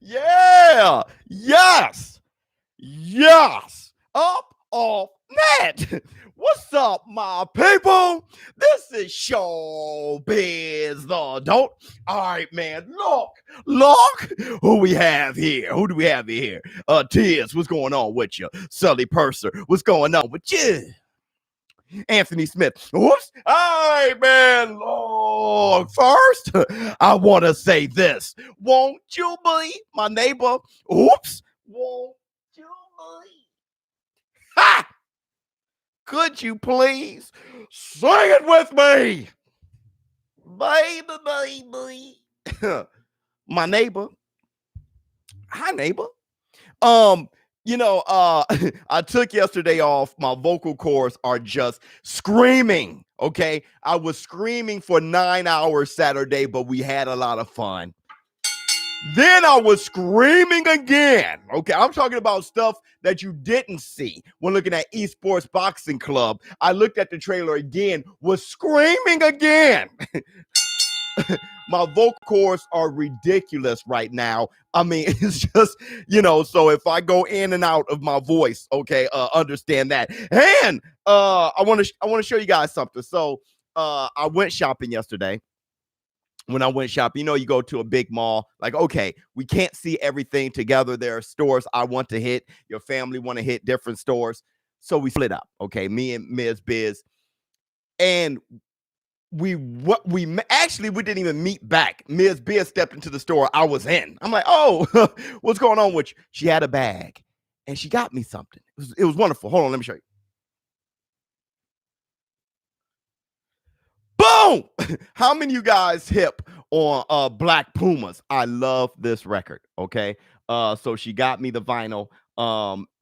Yeah. Yes. Yes. Up off net. What's up, my people? This is ShowBizz the adult. All right, man. Look, who we have here? Who do we have here? Tiz, what's going on with you? Sully Purser, what's going on with you? Anthony Smith. Whoops. All right, man. Lord, first, I want to say this. Won't you be my neighbor? Oops. Won't you be? Ha! Could you please sing it with me? Baby. My neighbor. Hi, neighbor. Um, I took yesterday off. My vocal cords are just screaming. Okay. I was screaming for 9 hours Saturday, but we had a lot of fun. Then I was screaming again. Okay, I'm talking about stuff that you didn't see when looking at Esports Boxing Club. I looked at the trailer again, was screaming again. My vocal cords are ridiculous right now. I mean, it's just, so if I go in and out of my voice, okay, understand that. And I want to show you guys something. So I went shopping yesterday. When I went shopping, you go to a big mall, like, okay, we can't see everything together. There are stores I want to hit. Your family want to hit different stores. So we split up, okay, me and Ms. Biz. And we didn't even meet back. Ms. Biz stepped into the store I was in. I'm like, oh, what's going on with you? She had a bag and she got me something. It was wonderful. Hold on, let me show you. Boom! How many of you guys hip on Black Pumas? I love this record. Okay. So she got me the vinyl.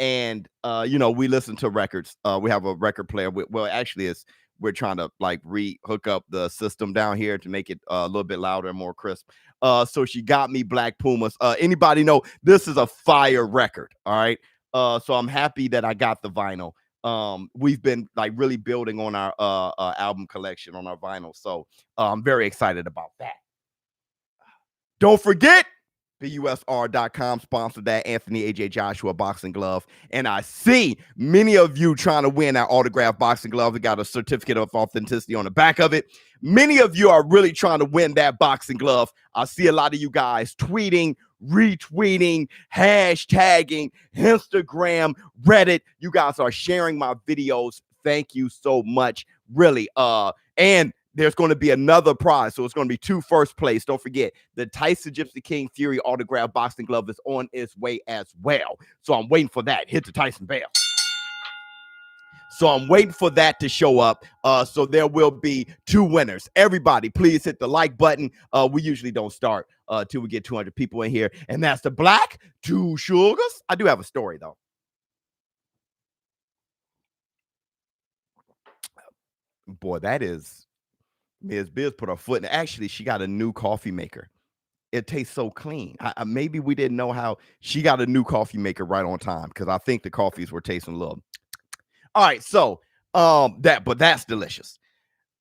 And we listen to records. We have a record player we're trying to like hook up the system down here to make it a little bit louder and more crisp. So she got me Black Pumas. Anybody know this is a fire record? All right. So I'm happy that I got the vinyl. We've been like really building on our album collection on our vinyl. So I'm very excited about that. Don't forget, BUSR.com sponsored that Anthony AJ Joshua boxing glove. And I see many of you trying to win that autographed boxing glove. We got a certificate of authenticity on the back of it. Many of you are really trying to win that boxing glove. I see a lot of you guys tweeting, retweeting, hashtagging, Instagram, Reddit. You guys are sharing my videos. Thank you so much. Really. And there's going to be another prize. So it's going to be 2 first place. Don't forget, the Tyson Gypsy King Fury autograph boxing glove is on its way as well. So I'm waiting for that. Hit the Tyson bell. So I'm waiting for that to show up. So there will be 2 winners. Everybody, please hit the like button. We usually don't start till we get 200 people in here. And that's the Black 2 Sugars. I do have a story, though. Boy, that is... Ms. Biz put her foot in. Actually, she got a new coffee maker. It tastes so clean. Maybe we didn't know how she got a new coffee maker right on time, because I think the coffees were tasting a little. All right, so but that's delicious.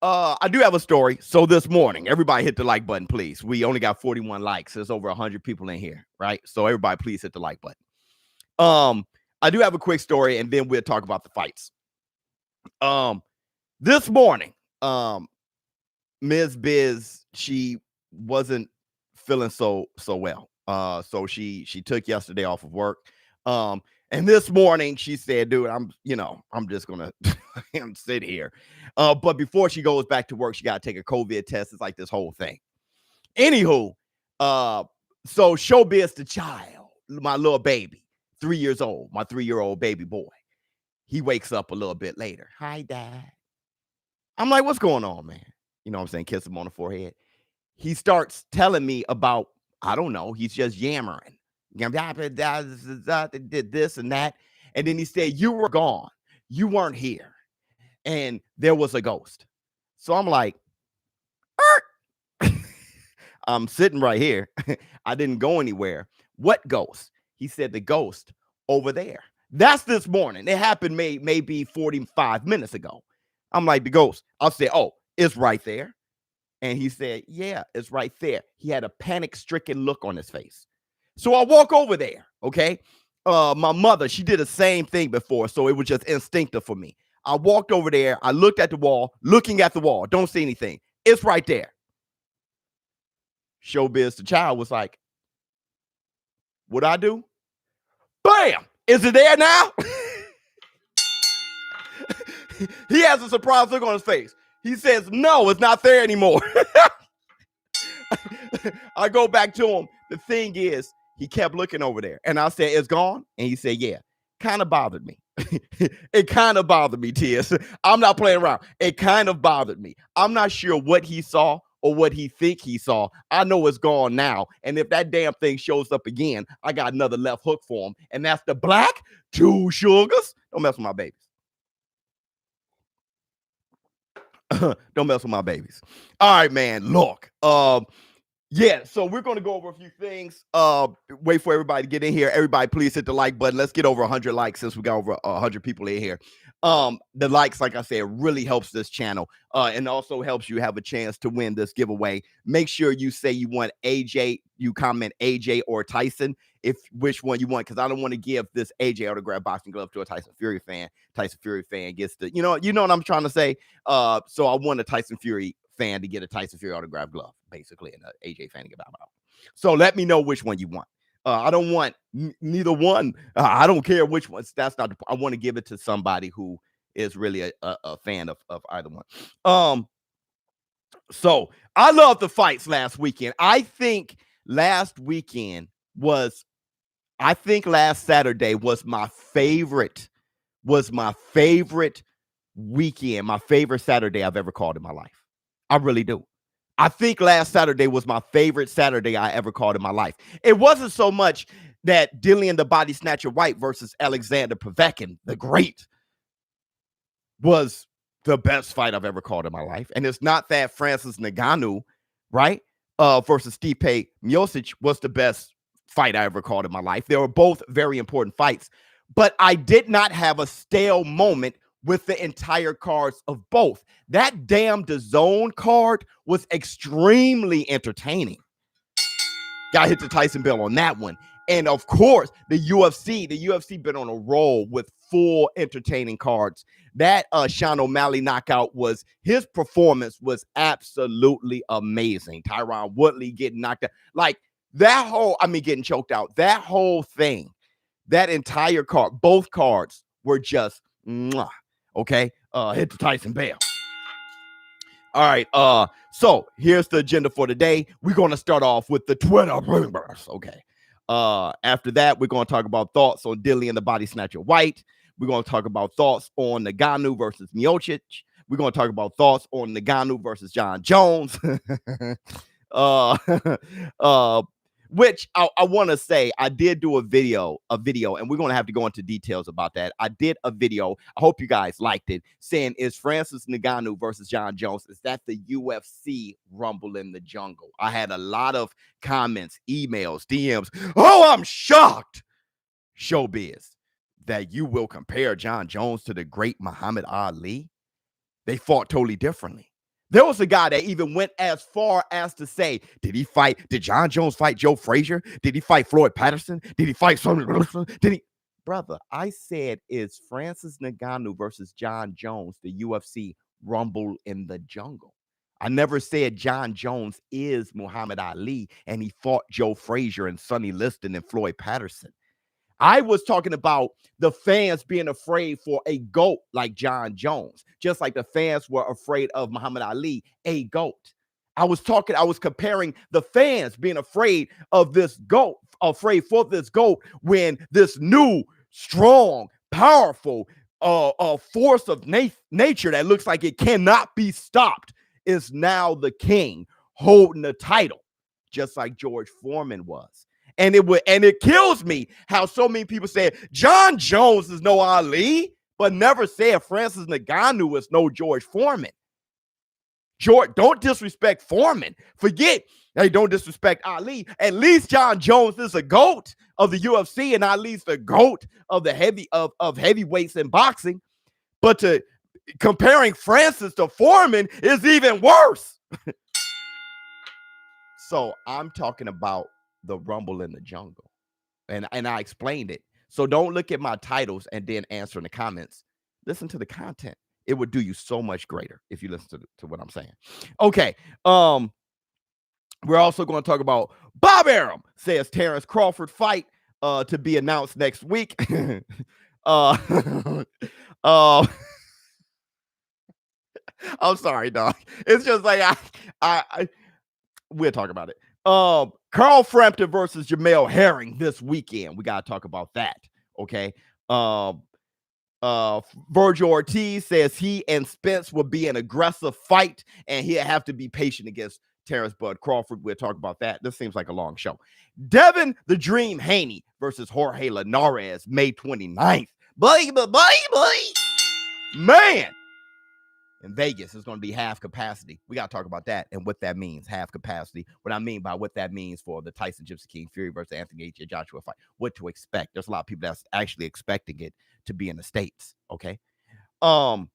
I do have a story. So this morning, everybody hit the like button, please. We only got 41 likes. There's over 100 people in here, right? So everybody, please hit the like button. I do have a quick story, and then we'll talk about the fights. This morning, Ms. Biz, she wasn't feeling so well. So she took yesterday off of work. And this morning she said, dude, I'm just gonna sit here. But before she goes back to work, she gotta take a COVID test. It's like this whole thing. Anywho, so ShowBizz the child, my little baby, 3 years old, my 3-year-old baby boy. He wakes up a little bit later. Hi, Dad. I'm like, what's going on, man? You know what I'm saying? Kiss him on the forehead. He starts telling me about, I don't know, he's just yammering. Did this and that. And then he said, you were gone. You weren't here. And there was a ghost. So I'm like, I'm sitting right here. I didn't go anywhere. What ghost? He said the ghost over there. That's this morning. It happened maybe 45 minutes ago. I'm like, the ghost. I'll say, oh, it's right there. And he said, yeah, it's right there. He had a panic-stricken look on his face. So I walk over there, okay? My mother, she did the same thing before, so it was just instinctive for me. I walked over there, I looked at the wall, looking at the wall, don't see anything. It's right there. ShowBizz, the child, was like, what I do? Bam! Is it there now? He has a surprised look on his face. He says, no, it's not there anymore. I go back to him. The thing is, he kept looking over there. And I said, it's gone? And he said, yeah. Kind of bothered me. It kind of bothered me, Tias. I'm not playing around. It kind of bothered me. I'm not sure what he saw or what he think he saw. I know it's gone now. And if that damn thing shows up again, I got another left hook for him. And that's the black two sugars. Don't mess with my babies. Don't mess with my babies. All right, man. Look, yeah, so we're going to go over a few things. Wait for everybody to get in here. Everybody, please hit the like button. Let's get over 100 likes since we got over 100 people in here. The likes, like I said, really helps this channel and also helps you have a chance to win this giveaway. Make sure you say you want AJ, you comment AJ or Tyson, if which one you want, because I don't want to give this AJ autograph boxing glove to a Tyson Fury fan. Tyson Fury fan gets the, you know what I'm trying to say? So I want a Tyson Fury fan to get a Tyson Fury autograph glove, basically, and an AJ fan to get out. So let me know which one you want. I don't want neither one. I don't care which one. That's not the point. I want to give it to somebody who is really a fan of either one. So I love the fights last weekend. I think last Saturday was my favorite weekend, my favorite Saturday I've ever called in my life. I really do. I think last Saturday was my favorite Saturday I ever called in my life. It wasn't so much that Dillian the Body Snatcher White versus Alexander Povetkin, the Great, was the best fight I've ever called in my life. And it's not that Francis Ngannou, right, versus Stipe Miocic was the best fight I ever called in my life. They were both very important fights. But I did not have a stale moment with the entire cards of both. That damn DAZN card was extremely entertaining. Got hit to Tyson Bell on that one. And of course, the UFC been on a roll with full entertaining cards. That Sean O'Malley knockout his performance was absolutely amazing. Tyron Woodley getting knocked out. Like that getting choked out. That whole thing, that entire card, both cards were just mwah. Okay, hit the Tyson Bell. All right, so here's the agenda for today. We're going to start off with the Twitter rumors. Okay, after that, we're going to talk about thoughts on Dillian the Body Snatcher White. We're going to talk about thoughts on Ngannou versus Miocic. We're going to talk about thoughts on Ngannou versus John Jones. Which I want to say, I did do a video, and we're going to have to go into details about that. I did a video. I hope you guys liked it, saying, is Francis Ngannou versus John Jones, is that the UFC Rumble in the Jungle? I had a lot of comments, emails, DMs. Oh, I'm shocked, ShowBizz, that you will compare John Jones to the great Muhammad Ali. They fought totally differently. There was a guy that even went as far as to say, did John Jones fight Joe Frazier? Did he fight Floyd Patterson? Did he fight Sonny Liston? Brother, I said, is Francis Ngannou versus John Jones the UFC Rumble in the Jungle? I never said John Jones is Muhammad Ali and he fought Joe Frazier and Sonny Liston and Floyd Patterson. I was talking about the fans being afraid for a GOAT like John Jones, just like the fans were afraid of Muhammad Ali, a GOAT. I was comparing the fans being afraid of this GOAT, afraid for this GOAT, when this new, strong, powerful force of nature that looks like it cannot be stopped is now the king holding the title, just like George Foreman was. And it kills me how so many people say John Jones is no Ali, but never said Francis Ngannou is no George Foreman. Don't disrespect Foreman. Don't disrespect Ali. At least John Jones is a GOAT of the UFC, and Ali's the GOAT of the heavyweights in boxing. But comparing Francis to Foreman is even worse. So I'm talking about the Rumble in the Jungle. And I explained it. So don't look at my titles and then answer in the comments. Listen to the content. It would do you so much greater if you listen to what I'm saying. Okay. We're also going to talk about Bob Arum says Terrence Crawford fight to be announced next week. uh I'm sorry, dog. It's just like I we'll talk about it. Carl Frampton versus Jamel Herring this weekend. We gotta talk about that. Okay. Virgil Ortiz says he and Spence will be an aggressive fight, and he'll have to be patient against Terrence Bud Crawford. We'll talk about that. This seems like a long show. Devin the Dream Haney versus Jorge Linares, May 29th. Boy. Man. In Vegas, it's going to be half capacity. We got to talk about that and what that means, half capacity. What I mean by what that means for the Tyson Gypsy King Fury versus Anthony H. Joshua fight, what to expect. There's a lot of people that's actually expecting it to be in the States, okay? And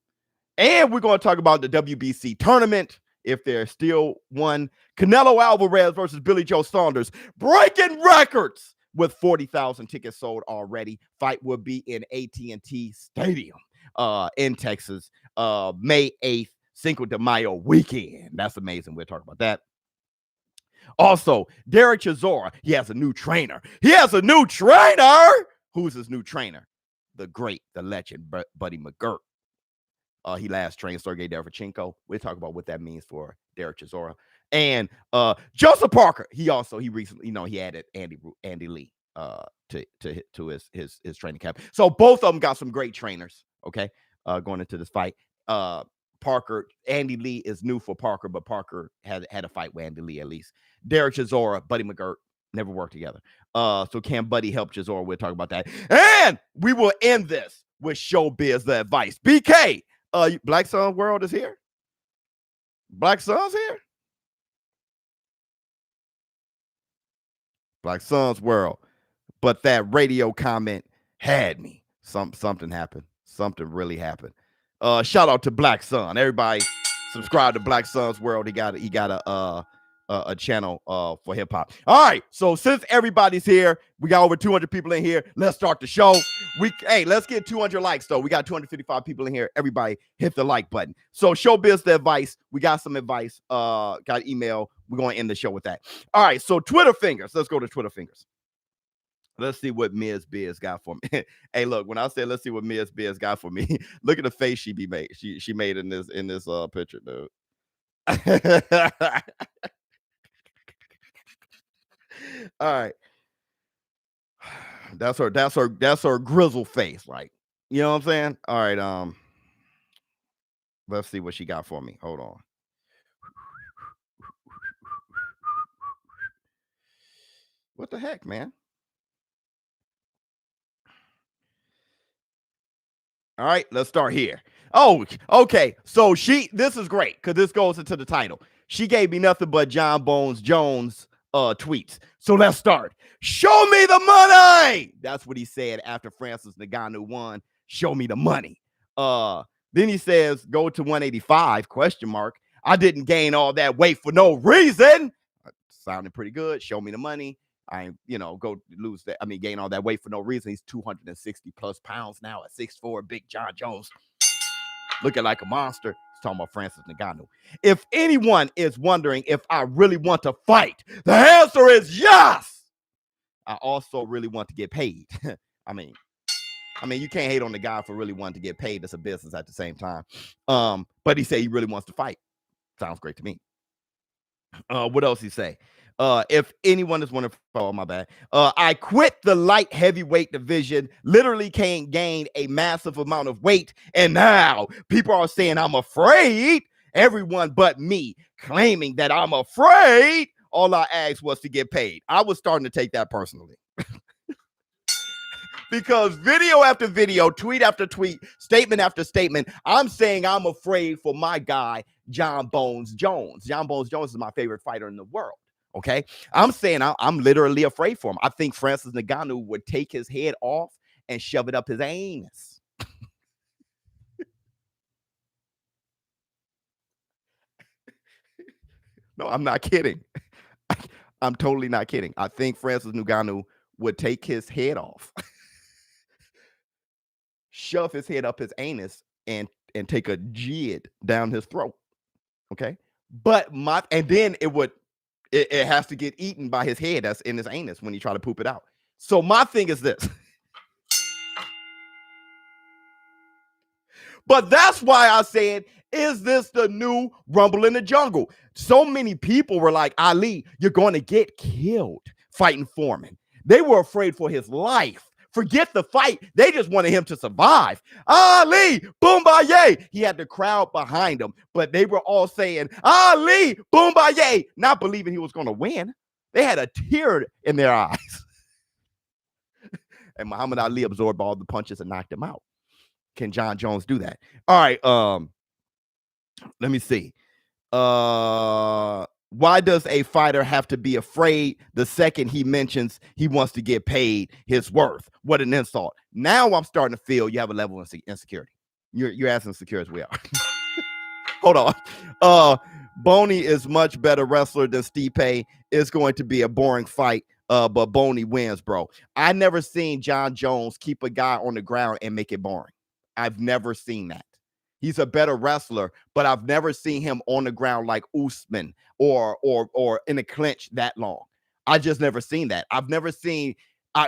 we're going to talk about the WBC tournament, if there's still one. Canelo Alvarez versus Billy Joe Saunders, breaking records with 40,000 tickets sold already. Fight will be in AT&T Stadium in Texas, May 8th, Cinco de Mayo weekend. That's amazing. We'll talk about that. Also, Derek Chisora, he has a new trainer. Who's his new trainer? The great, the legend, Buddy McGirt. He last trained Sergey Derevchenko. We'll talk about what that means for Derek Chisora. And Joseph Parker, he recently, he added Andy Lee to his training camp. So both of them got some great trainers, okay, going into this fight. Andy Lee is new for Parker, but Parker had a fight with Andy Lee at least. Derek Chisora, Buddy McGirt, never worked together. So can Buddy help Chisora? We'll talk about that. And we will end this with ShowBizz the advice. BK, Black Sun World is here. Black Sun's here. Black Sun's World. But that radio comment had me. Something happened. Something really happened. Shout out to Black Sun. Everybody subscribe to Black Sun's World. He got a channel for hip hop. All right. So since everybody's here, we got over 200 people in here. Let's start the show. Let's get 200 likes though. We got 255 people in here. Everybody hit the like button. So ShowBizz the advice. We got some advice. Got email. We're going to end the show with that. All right. So Twitter fingers. Let's go to Twitter fingers. Let's see what Ms. Biz got for me. Hey, look, when I say let's see what Ms. Biz got for me, look at the face she made in this picture, dude. All right. That's her grizzle face, like, you know what I'm saying? All right, let's see what she got for me. Hold on. What the heck, man? All right, let's start here. Oh, okay. So this is great because this goes into the title. She gave me nothing but John Bones Jones tweets. So let's start. Show me the money. That's what he said after Francis Ngannou won. Show me the money. Then he says, go to 185, ? I didn't gain all that weight for no reason. Sounding pretty good. Show me the money. I go lose that. I mean, gain all that weight for no reason. He's 260 plus pounds now at 6'4", big John Jones. Looking like a monster. He's talking about Francis Ngannou. If anyone is wondering if I really want to fight, the answer is yes. I also really want to get paid. I mean, you can't hate on the guy for really wanting to get paid. It's a business at the same time. But he said he really wants to fight. Sounds great to me. What else he say? If anyone is wondering, oh my bad. I quit the light heavyweight division, literally gained a massive amount of weight, and now people are saying I'm afraid. Everyone but me claiming that I'm afraid. All I asked was to get paid. I was starting to take that personally. Because video after video, tweet after tweet, statement after statement, I'm saying I'm afraid for my guy, John Bones Jones. John Bones Jones is my favorite fighter in the world. Okay, I'm saying I'm literally afraid for him. I think Francis Ngannou would take his head off and shove it up his anus. No, I'm not kidding. I'm totally not kidding. I think Francis Ngannou would take his head off, shove his head up his anus, and take a jid down his throat. Okay, but then it has to get eaten by his head that's in his anus when he try to poop it out. So my thing is this. But that's why I said, is this the new Rumble in the Jungle? So many people were like, Ali, you're going to get killed fighting Foreman. They were afraid for his life. Forget the fight. They just wanted him to survive. Ali, Boombaye. He had the crowd behind him, but they were all saying, Ali, Boombaye, not believing he was going to win. They had a tear in their eyes. And Muhammad Ali absorbed all the punches and knocked him out. Can John Jones do that? All right. Let me see. Why does a fighter have to be afraid the second he mentions he wants to get paid his worth? What an insult. Now I'm starting to feel you have a level of insecurity. You're as insecure as we are. Hold on. Boney is much better wrestler than Stipe. It's going to be a boring fight. But Boney wins, bro. I never seen John Jones keep a guy on the ground and make it boring. I've never seen that. He's a better wrestler, but I've never seen him on the ground like Usman or in a clinch that long. I just never seen that. I've never seen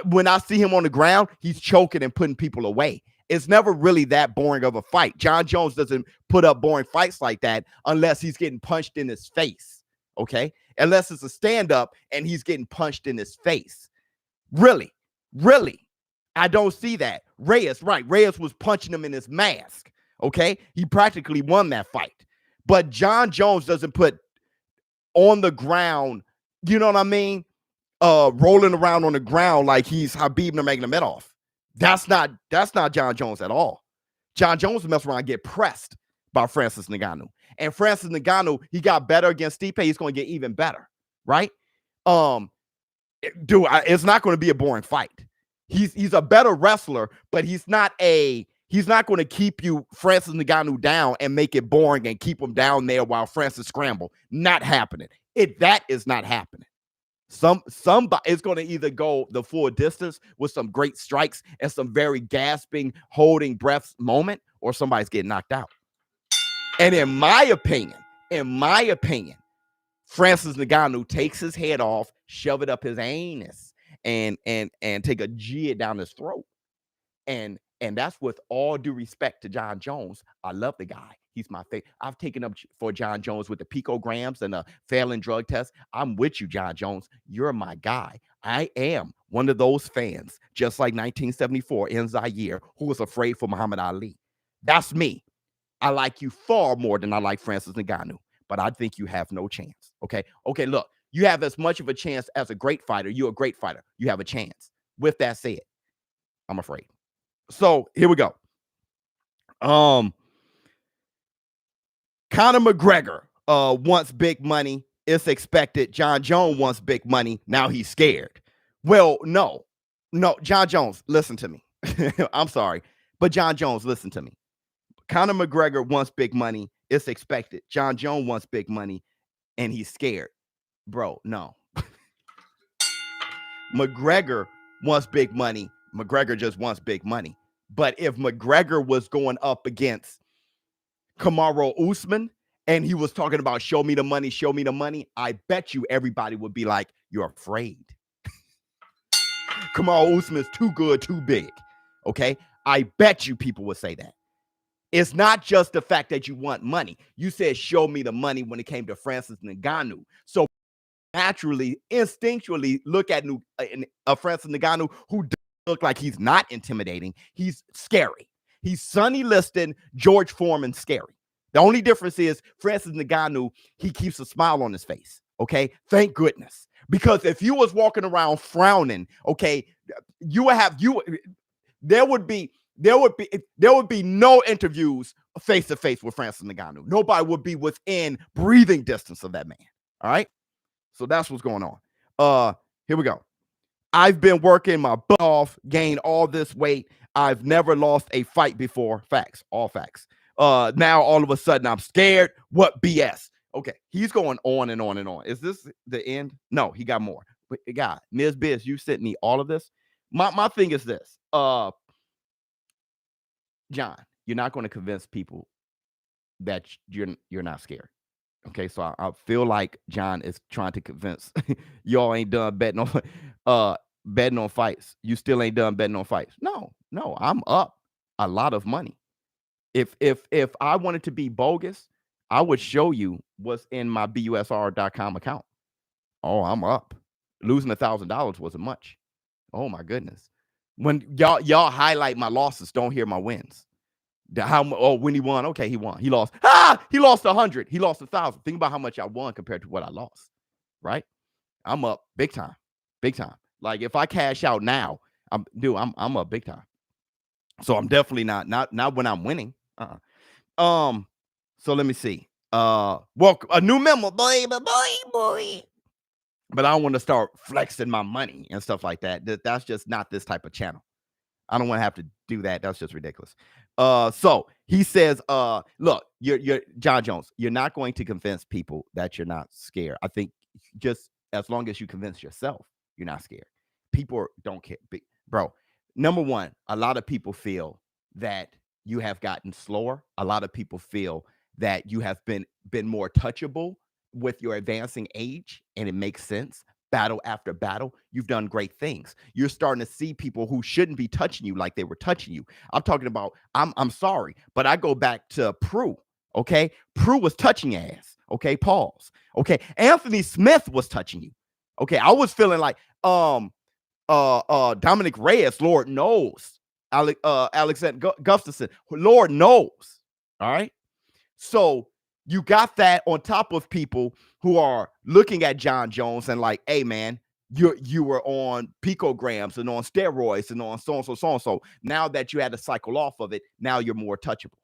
when I see him on the ground, he's choking and putting people away. It's never really that boring of a fight. John Jones doesn't put up boring fights like that unless he's getting punched in his face. Okay, unless it's a stand-up and he's getting punched in his face. Really, I don't see that. Reyes was punching him in his mask. Okay, he practically won that fight. But John Jones doesn't put on the ground, you know what I mean? Rolling around on the ground like he's Habib Nurmagomedov. That's not John Jones at all. John Jones will mess around and get pressed by Francis Ngannou. And Francis Ngannou, he got better against Stipe. He's going to get even better, right? It's not going to be a boring fight. He's a better wrestler, but he's not going to keep Francis Ngannou down and make it boring and keep him down there while Francis scramble. Not happening. That is not happening. Somebody is going to either go the full distance with some great strikes and some very gasping, holding breaths moment, or somebody's getting knocked out. And in my opinion, Francis Ngannou takes his head off, shove it up his anus, and take a jig down his throat. And that's with all due respect to John Jones. I love the guy. He's my favorite. I've taken up for John Jones with the picograms and the failing drug test. I'm with you, John Jones. You're my guy. I am one of those fans, just like 1974 in Zaire, who was afraid for Muhammad Ali. That's me. I like you far more than I like Francis Ngannou, but I think you have no chance. Okay, look, you have as much of a chance as a great fighter. You're a great fighter. You have a chance. With that said, I'm afraid. So here we go. Conor McGregor wants big money. It's expected. John Jones wants big money. Now he's scared. Well, no, John Jones, listen to me. I'm sorry, but John Jones, listen to me. Conor McGregor wants big money. It's expected. John Jones wants big money, and he's scared. Bro, no. McGregor wants big money. McGregor just wants big money. But if McGregor was going up against Kamaru Usman and he was talking about show me the money, I bet you everybody would be like, you're afraid. Kamaru Usman is too good, too big. Okay? I bet you people would say that. It's not just the fact that you want money. You said show me the money when it came to Francis Ngannou. So naturally, instinctually look at Francis Ngannou, who doesn't look like he's not intimidating. He's scary. He's Sonny Liston, George Foreman scary. The only difference is Francis Ngannou, he keeps a smile on his face. Okay, thank goodness. Because if you was walking around frowning, okay, there would be no interviews face to face with Francis Ngannou. Nobody would be within breathing distance of that man. All right. So that's what's going on. Here we go. I've been working my butt off, gained all this weight. I've never lost a fight before. Facts, all facts. Now all of a sudden I'm scared. What BS? Okay, he's going on and on and on. Is this the end? No, he got more. But God, Ms. Biz, you sent me all of this. My thing is this. John, you're not going to convince people that you're not scared. Okay, so I feel like John is trying to convince y'all ain't done betting on fights. You still ain't done betting on fights. No, I'm up a lot of money. If I wanted to be bogus, I would show you what's in my busr.com account. Oh, I'm up. Losing $1,000 wasn't much. Oh my goodness. When y'all highlight my losses, don't hear my wins. When he won, okay, he won. He lost. He lost 100. He lost 1,000. Think about how much I won compared to what I lost. Right? I'm up big time. Big time. Like if I cash out now, I'm up big time. So I'm definitely not when I'm winning. So let me see. Well, a new member, boy. But I don't want to start flexing my money and stuff like that. That's just not this type of channel. I don't want to have to do that. That's just ridiculous. So he says, look, you're John Jones. You're not going to convince people that you're not scared. I think just as long as you convince yourself you're not scared, people don't care. Bro, number one, a lot of people feel that you have gotten slower. A lot of people feel that you have been more touchable with your advancing age, and it makes sense. Battle after battle, you've done great things. You're starting to see people who shouldn't be touching you like they were touching you. I'm talking about, I'm sorry, but I go back to Prue. Okay, Prue was touching your ass. Okay, pause. Okay, Anthony Smith was touching you. Okay, I was feeling like Dominic Reyes, Lord knows. Alexander Gustafson, Lord knows. All right, so you got that on top of people who are looking at John Jones and like, hey man, you were on picograms and on steroids and on so. Now that you had to cycle off of it, now you're more touchable,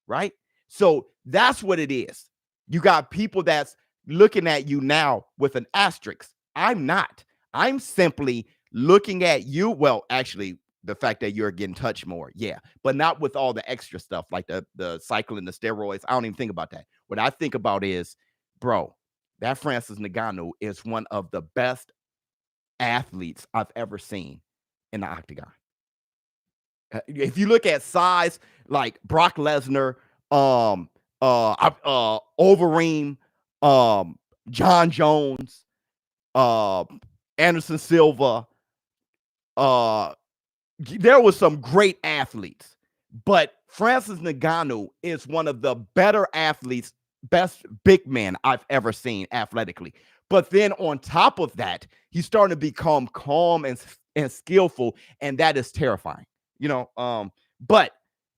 right? So that's what it is. You got people that's looking at you now with an asterisk. I'm not. I'm simply looking at you. Well, actually, the fact that you're getting touched more, yeah, but not with all the extra stuff like the cycling, the steroids. I don't even think about that. What I think about is, bro, that Francis Ngannou is one of the best athletes I've ever seen in the octagon. If you look at size, like Brock Lesnar, Overeem, John Jones, Anderson Silva, there was some great athletes, but Francis Ngannou is one of the better athletes, best big man I've ever seen athletically. But then on top of that, he's starting to become calm and skillful, and that is terrifying. But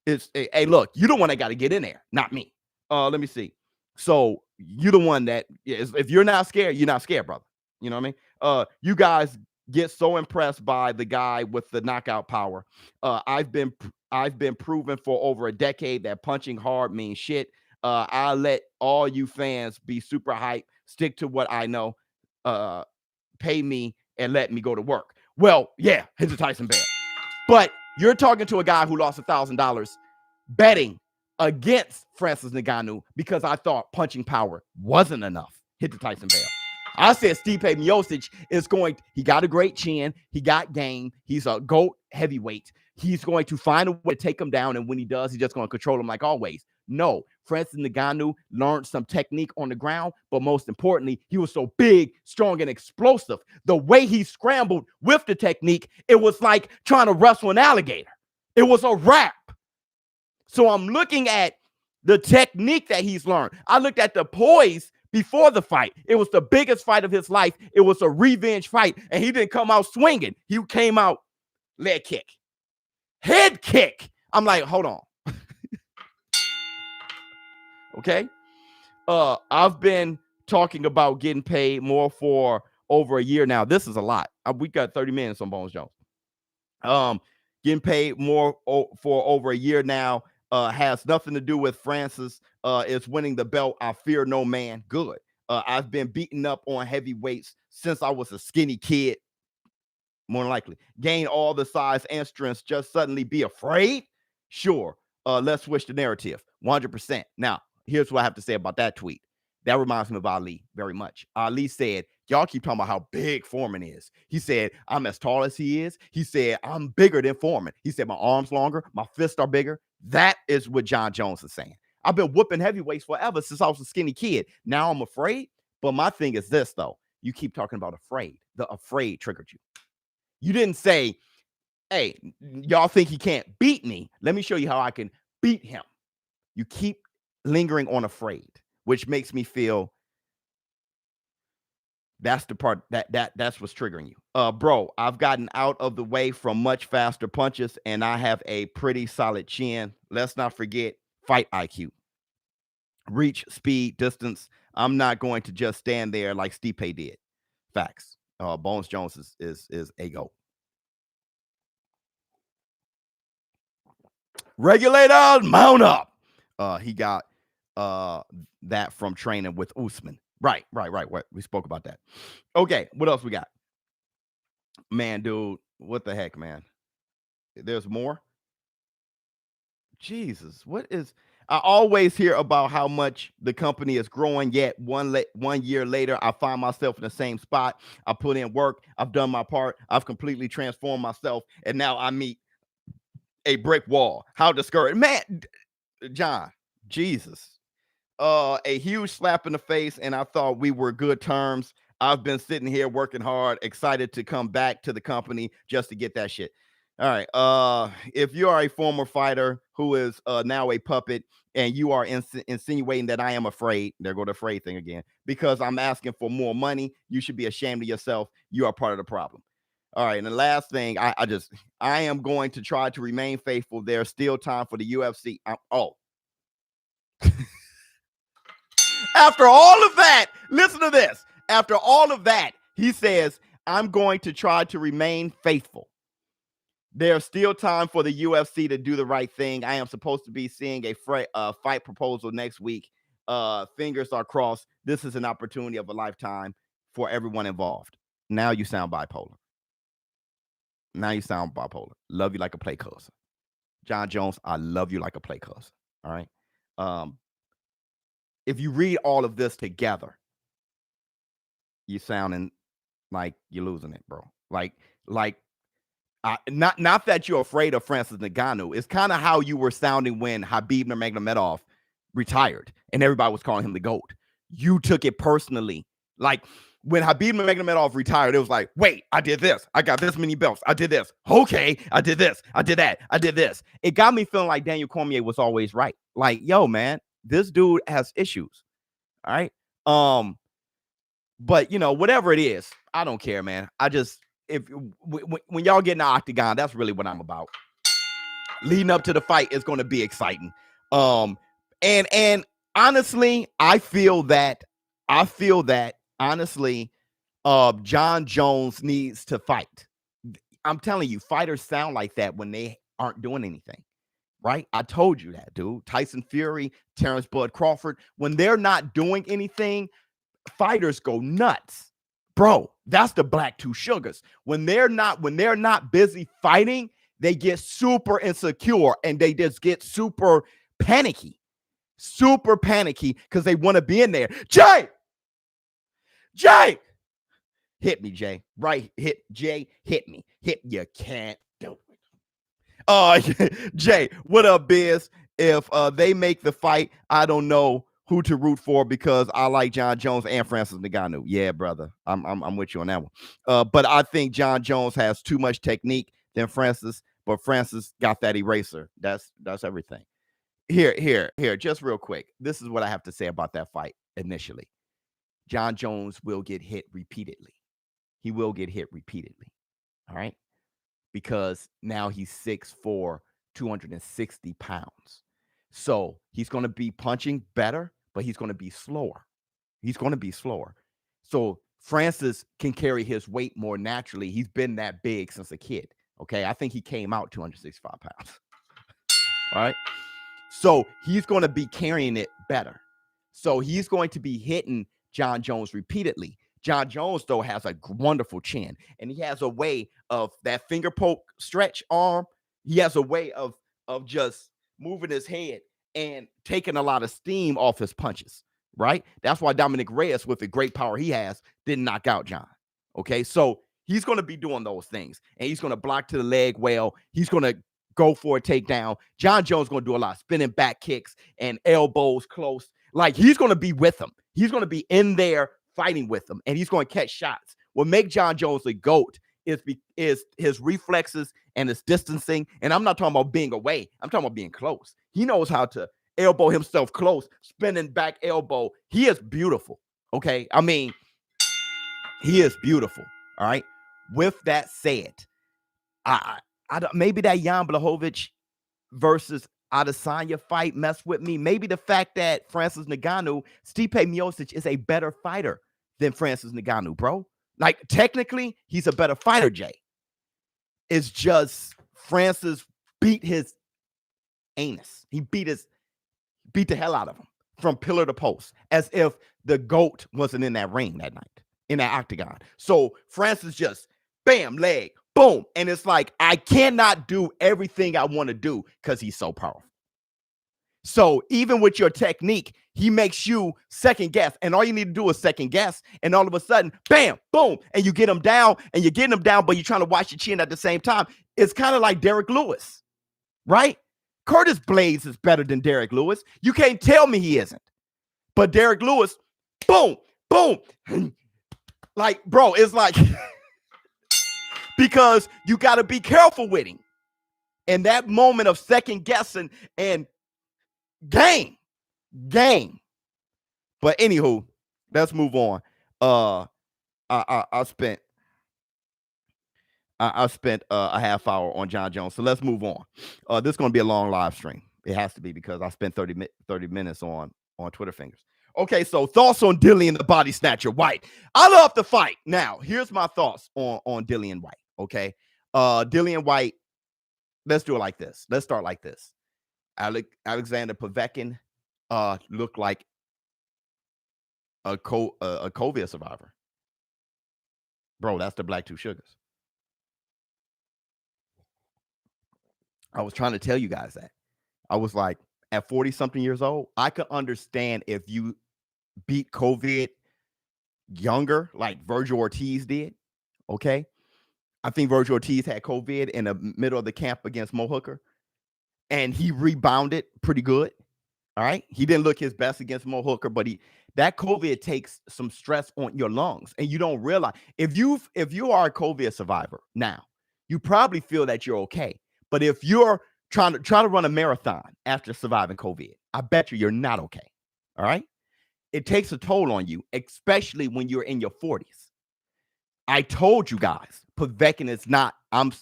it's hey, look, you're the one that got to get in there, not me. Let me see. So you're the one that if you're not scared, you're not scared, brother. You know what I mean? You guys get so impressed by the guy with the knockout power. I've been proven for over a decade that punching hard means shit. I'll let all you fans be super hype. Stick to what I know. Pay me and let me go to work. Well, yeah, here's a Tyson Bear. But you're talking to a guy who lost $1,000 betting against Francis Ngannou because I thought punching power wasn't enough. Hit the Tyson Bear. I said Stipe Miocic he got a great chin. He got game. He's a GOAT heavyweight. He's going to find a way to take him down. And when he does, he's just going to control him like always. No, Francis Ngannou learned some technique on the ground, but most importantly, he was so big, strong, and explosive. The way he scrambled with the technique, it was like trying to wrestle an alligator. It was a wrap. So I'm looking at the technique that he's learned. I looked at the poise before the fight. It was the biggest fight of his life. It was a revenge fight, and he didn't come out swinging. He came out leg kick, head kick. I'm like, hold on. Okay. I've been talking about getting paid more for over a year now. This is a lot. We got 30 minutes on Bones Jones. Getting paid more for over a year now. Has nothing to do with Francis. It's winning the belt. I fear no man. Good. I've been beaten up on heavyweights since I was a skinny kid. More than likely. Gain all the size and strength. Just suddenly be afraid? Sure. Let's switch the narrative. 100%. Now, here's what I have to say about that tweet. That reminds me of Ali very much. Ali said, y'all keep talking about how big Foreman is. He said, I'm as tall as he is. He said, I'm bigger than Foreman. He said, my arms longer, my fists are bigger. That is what John Jones is saying. I've been whooping heavyweights forever since I was a skinny kid. Now I'm afraid. But my thing is this, though. You keep talking about afraid. The afraid triggered you. You didn't say, hey, y'all think he can't beat me. Let me show you how I can beat him. You keep lingering on afraid, which makes me feel that's the part that's what's triggering you. Bro, I've gotten out of the way from much faster punches, and I have a pretty solid chin. Let's not forget fight IQ. Reach, speed, distance. I'm not going to just stand there like Stipe did. Facts. Bones Jones is a GOAT. Regulators, mount up. He got that from training with Usman. Right. We spoke about that. Okay, what else we got? Man, dude, what the heck, man? There's more? Jesus, what is... I always hear about how much the company is growing, yet 1 year later, I find myself in the same spot. I put in work. I've done my part. I've completely transformed myself, and now I meet a brick wall. How discouraged. Man, John, Jesus. A huge slap in the face, and I thought we were good terms. I've been sitting here working hard, excited to come back to the company just to get that shit. All right. If you are a former fighter who is now a puppet and you are insinuating that I am afraid, there go the afraid thing again, because I'm asking for more money, you should be ashamed of yourself. You are part of the problem. All right. And the last thing, I am going to try to remain faithful. There's still time for the UFC. After all of that, listen to this. After all of that, he says, I'm going to try to remain faithful. There's still time for the UFC to do the right thing. I am supposed to be seeing a fight proposal next week. Fingers are crossed. This is an opportunity of a lifetime for everyone involved. Now you sound bipolar. Love you like a play cousin. John Jones, I love you like a play cousin. All right. If you read all of this together, you're sounding like you're losing it, bro. Not that you're afraid of Francis Ngannou. It's kind of how you were sounding when Khabib Nurmagomedov retired and everybody was calling him the GOAT. You took it personally. Like when Khabib Nurmagomedov retired, it was like, wait, I did this. I got this many belts. I did this. Okay, I did this. I did that. I did this. It got me feeling like Daniel Cormier was always right. Like, yo, man, this dude has issues. All right. But you know, whatever it is, I don't care, man. When y'all get in the octagon, that's really what I'm about. Leading up to the fight is going to be exciting. And honestly, I feel that honestly, John Jones needs to fight. I'm telling you, fighters sound like that when they aren't doing anything. Right? I told you that, dude. Tyson Fury, Terrence Bud Crawford, when they're not doing anything, fighters go nuts. Bro, that's the black two sugars. When they're not busy fighting, they get super insecure and they just get super panicky because they want to be in there. Jay, hit me, Jay. Right, hit me. You can't do it. Jay, what up, Biz? If they make the fight, I don't know who to root for because I like John Jones and Francis Ngannou. Yeah, brother, I'm with you on that one. But I think John Jones has too much technique than Francis, but Francis got that eraser. That's everything. Here, just real quick. This is what I have to say about that fight initially. John Jones will get hit repeatedly. He will get hit repeatedly. All right. Because now he's 6'4", 260 pounds. So he's going to be punching better, but he's going to be slower. So Francis can carry his weight more naturally. He's been that big since a kid. Okay. I think he came out 265 pounds. All right. So he's going to be carrying it better. So he's going to be hitting John Jones repeatedly. John Jones, though, has a wonderful chin, and he has a way of that finger poke stretch arm. He has a way of just moving his head and taking a lot of steam off his punches, right? That's why Dominic Reyes, with the great power he has, didn't knock out John. Okay, so he's going to be doing those things, and he's going to block to the leg well. He's going to go for a takedown. John Jones going to do a lot of spinning back kicks and elbows close. Like, he's going to be with him. He's going to be in there fighting with him, and he's going to catch shots. What make John Jones a GOAT is his reflexes and his distancing. And I'm not talking about being away. I'm talking about being close. He knows how to elbow himself close, spinning back elbow. He is beautiful. Okay. I mean, he is beautiful. All right. With that said, I maybe that Jan Blachowicz versus Adesanya fight messed with me. Maybe the fact that Francis Ngannou, Stipe Miocic is a better fighter than Francis Ngannou, bro. Like, technically, he's a better fighter, Jay. It's just Francis beat his anus. He beat the hell out of him from pillar to post, as if the GOAT wasn't in that ring that night, in that octagon. So Francis just, bam, leg, boom. And it's like, I cannot do everything I want to do because he's so powerful. So even with your technique, he makes you second guess. And all you need to do is second guess. And all of a sudden, bam, boom. And you get him down, and you're getting him down, but you're trying to watch your chin at the same time. It's kind of like Derek Lewis, right? Curtis Blades is better than Derek Lewis. You can't tell me he isn't. But Derek Lewis, boom, boom. Like, bro, it's like, because you got to be careful with him. And that moment of second guessing and game. But anywho, let's move on. I spent a half hour on John Jones, so let's move on. This is going to be a long live stream. It has to be, because I spent 30 minutes on Twitter fingers. Okay, so thoughts on Dillian the Body Snatcher White. I love the fight. Now, here's my thoughts on Dillian White. Okay, Dillian White. Let's do it like this. Let's start like this. Alexander Povetkin looked like a COVID survivor. Bro, that's the Black Two Sugars. I was trying to tell you guys that. I was like, at 40-something years old, I could understand if you beat COVID younger, like Virgil Ortiz did. Okay? I think Virgil Ortiz had COVID in the middle of the camp against Mo Hooker, and he rebounded pretty good. All right? He didn't look his best against Mo Hooker, but that COVID takes some stress on your lungs, and you don't realize. If you are a COVID survivor now, you probably feel that you're okay. But if you're trying to run a marathon after surviving COVID, I bet you're not okay. All right? It takes a toll on you, especially when you're in your 40s. I told you guys, Povetkin is not. I'm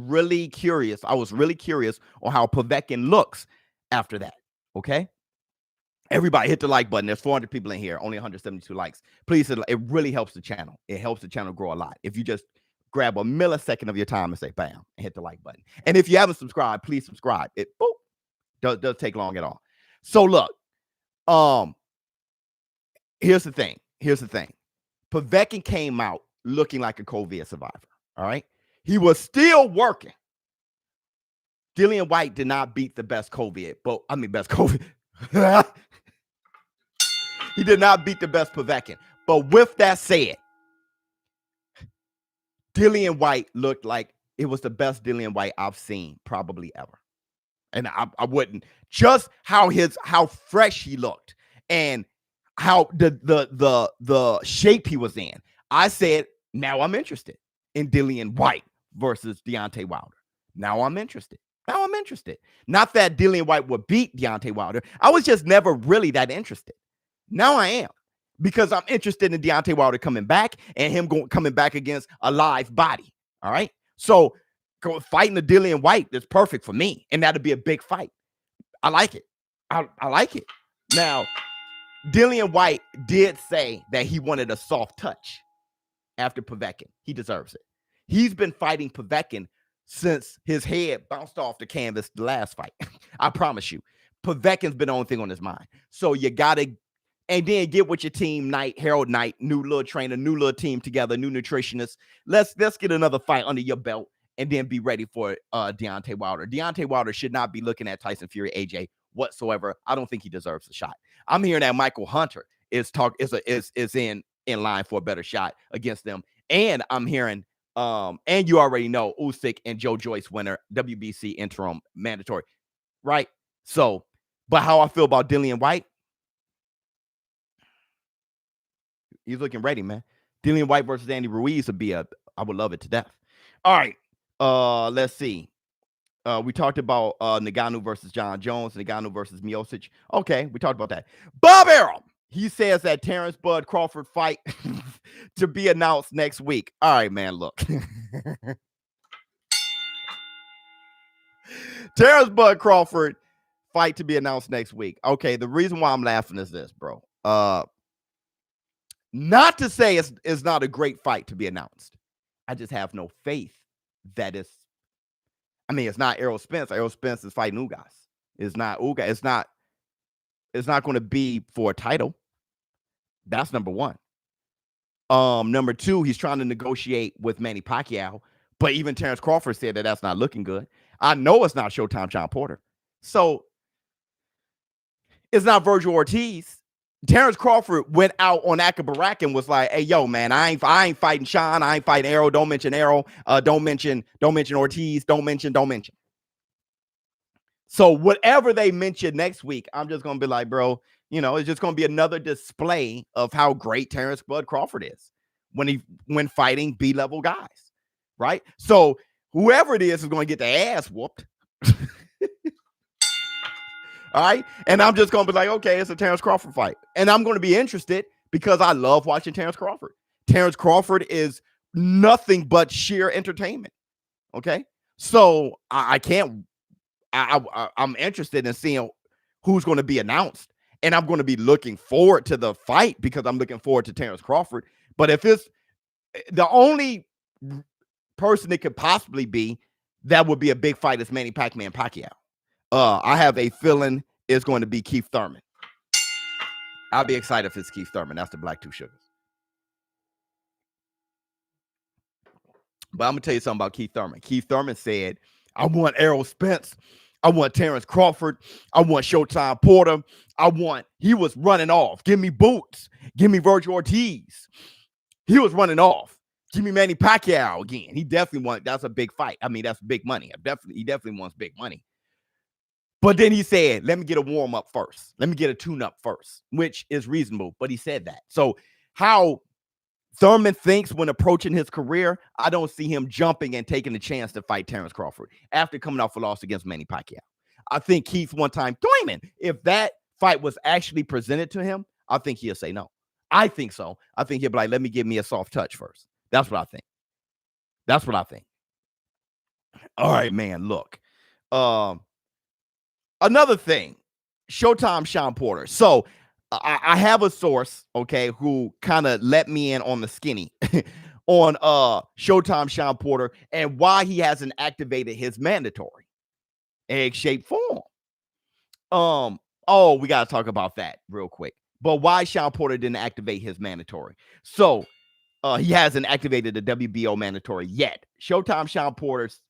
really curious. I was really curious on how Povetkin looks after that. Okay? Everybody hit the like button. There's 400 people in here, only 172 likes. Please, it really helps the channel. It helps the channel grow a lot. If you just grab a millisecond of your time and say bam and hit the like button. And if you haven't subscribed, please subscribe. It does take long at all. So look, here's the thing. Povetkin came out looking like a COVID survivor. All right. He was still working. Dillian White did not beat the best COVID, best COVID. He did not beat the best Povetkin. But with that said, Dillian White looked like it was the best Dillian White I've seen probably ever. And I wouldn't, just how fresh he looked and how the shape he was in. I said, now I'm interested in Dillian White versus Deontay Wilder. Now I'm interested. Not that Dillian White would beat Deontay Wilder. I was just never really that interested. Now I am, because I'm interested in Deontay Wilder coming back and him coming back against a live body. All right. So fighting the Dillian White is perfect for me. And that'd be a big fight. I like it. I like it. Now, Dillian White did say that he wanted a soft touch after Povetkin. He deserves it. He's been fighting Povetkin since his head bounced off the canvas the last fight. I promise you. Povetkin's been the only thing on his mind. So you got to, and then get with your team, Harold Knight, new little trainer, new little team together, new nutritionist. Let's get another fight under your belt and then be ready for Deontay Wilder. Deontay Wilder should not be looking at Tyson Fury, AJ, whatsoever. I don't think he deserves a shot. I'm hearing that Michael Hunter is in line for a better shot against them. And I'm hearing, and you already know Usyk and Joe Joyce winner, WBC interim mandatory, right? So, but how I feel about Dillian White, he's looking ready, man. Dillian White versus Andy Ruiz would be I would love it to death. All right. Let's see. We talked about Ngannou versus John Jones, Ngannou versus Miocic. Okay, we talked about that. Bob Arum, he says that Terrence Bud Crawford fight to be announced next week. All right, man, look. Terrence Bud Crawford fight to be announced next week. Okay, the reason why I'm laughing is this, bro. Not to say it's not a great fight to be announced. I just have no faith that it's not Errol Spence. Errol Spence is fighting Ugas. It's not Ugas. It's not going to be for a title. That's number one. Number two, he's trying to negotiate with Manny Pacquiao, but even Terrence Crawford said that that's not looking good. I know it's not Showtime Sean Porter. So it's not Virgil Ortiz. Terrence Crawford went out on Akabarak and was like, "Hey, yo, man, I ain't fighting Sean. I ain't fighting Errol. Don't mention Errol. Don't mention Ortiz. Don't mention. So whatever they mention next week, I'm just gonna be like, bro, it's just gonna be another display of how great Terrence Bud Crawford is when fighting B-level guys, right? So whoever it is going to get their ass whooped. All right. And I'm just going to be like, okay, it's a Terrence Crawford fight. And I'm going to be interested because I love watching Terrence Crawford. Terrence Crawford is nothing but sheer entertainment. Okay. So I'm interested in seeing who's going to be announced. And I'm going to be looking forward to the fight because I'm looking forward to Terrence Crawford. But if it's the only person it could possibly be that would be a big fight is Manny Pacquiao. I have a feeling it's going to be Keith Thurman. I'll be excited if it's Keith Thurman. That's the Black Two Sugars. But I'm going to tell you something about Keith Thurman. Keith Thurman said, I want Errol Spence. I want Terrence Crawford. I want Showtime Porter. He was running off. Give me Boots. Give me Virgil Ortiz. He was running off. Give me Manny Pacquiao again. He definitely that's a big fight. That's big money. He definitely wants big money. But then he said, let me get a warm-up first. Let me get a tune-up first, which is reasonable. But he said that. So how Thurman thinks when approaching his career, I don't see him jumping and taking the chance to fight Terrence Crawford after coming off a loss against Manny Pacquiao. I think Keith one time, if that fight was actually presented to him, I think he'll say no. I think so. I think he'll be like, let me give me a soft touch first. That's what I think. All right, man, look. Another thing, Showtime Sean Porter. So I have a source, okay, who kind of let me in on the skinny on Showtime Sean Porter and why he hasn't activated his mandatory egg-shaped form. We got to talk about that real quick. But why Sean Porter didn't activate his mandatory. So he hasn't activated the WBO mandatory yet. Showtime Sean Porter's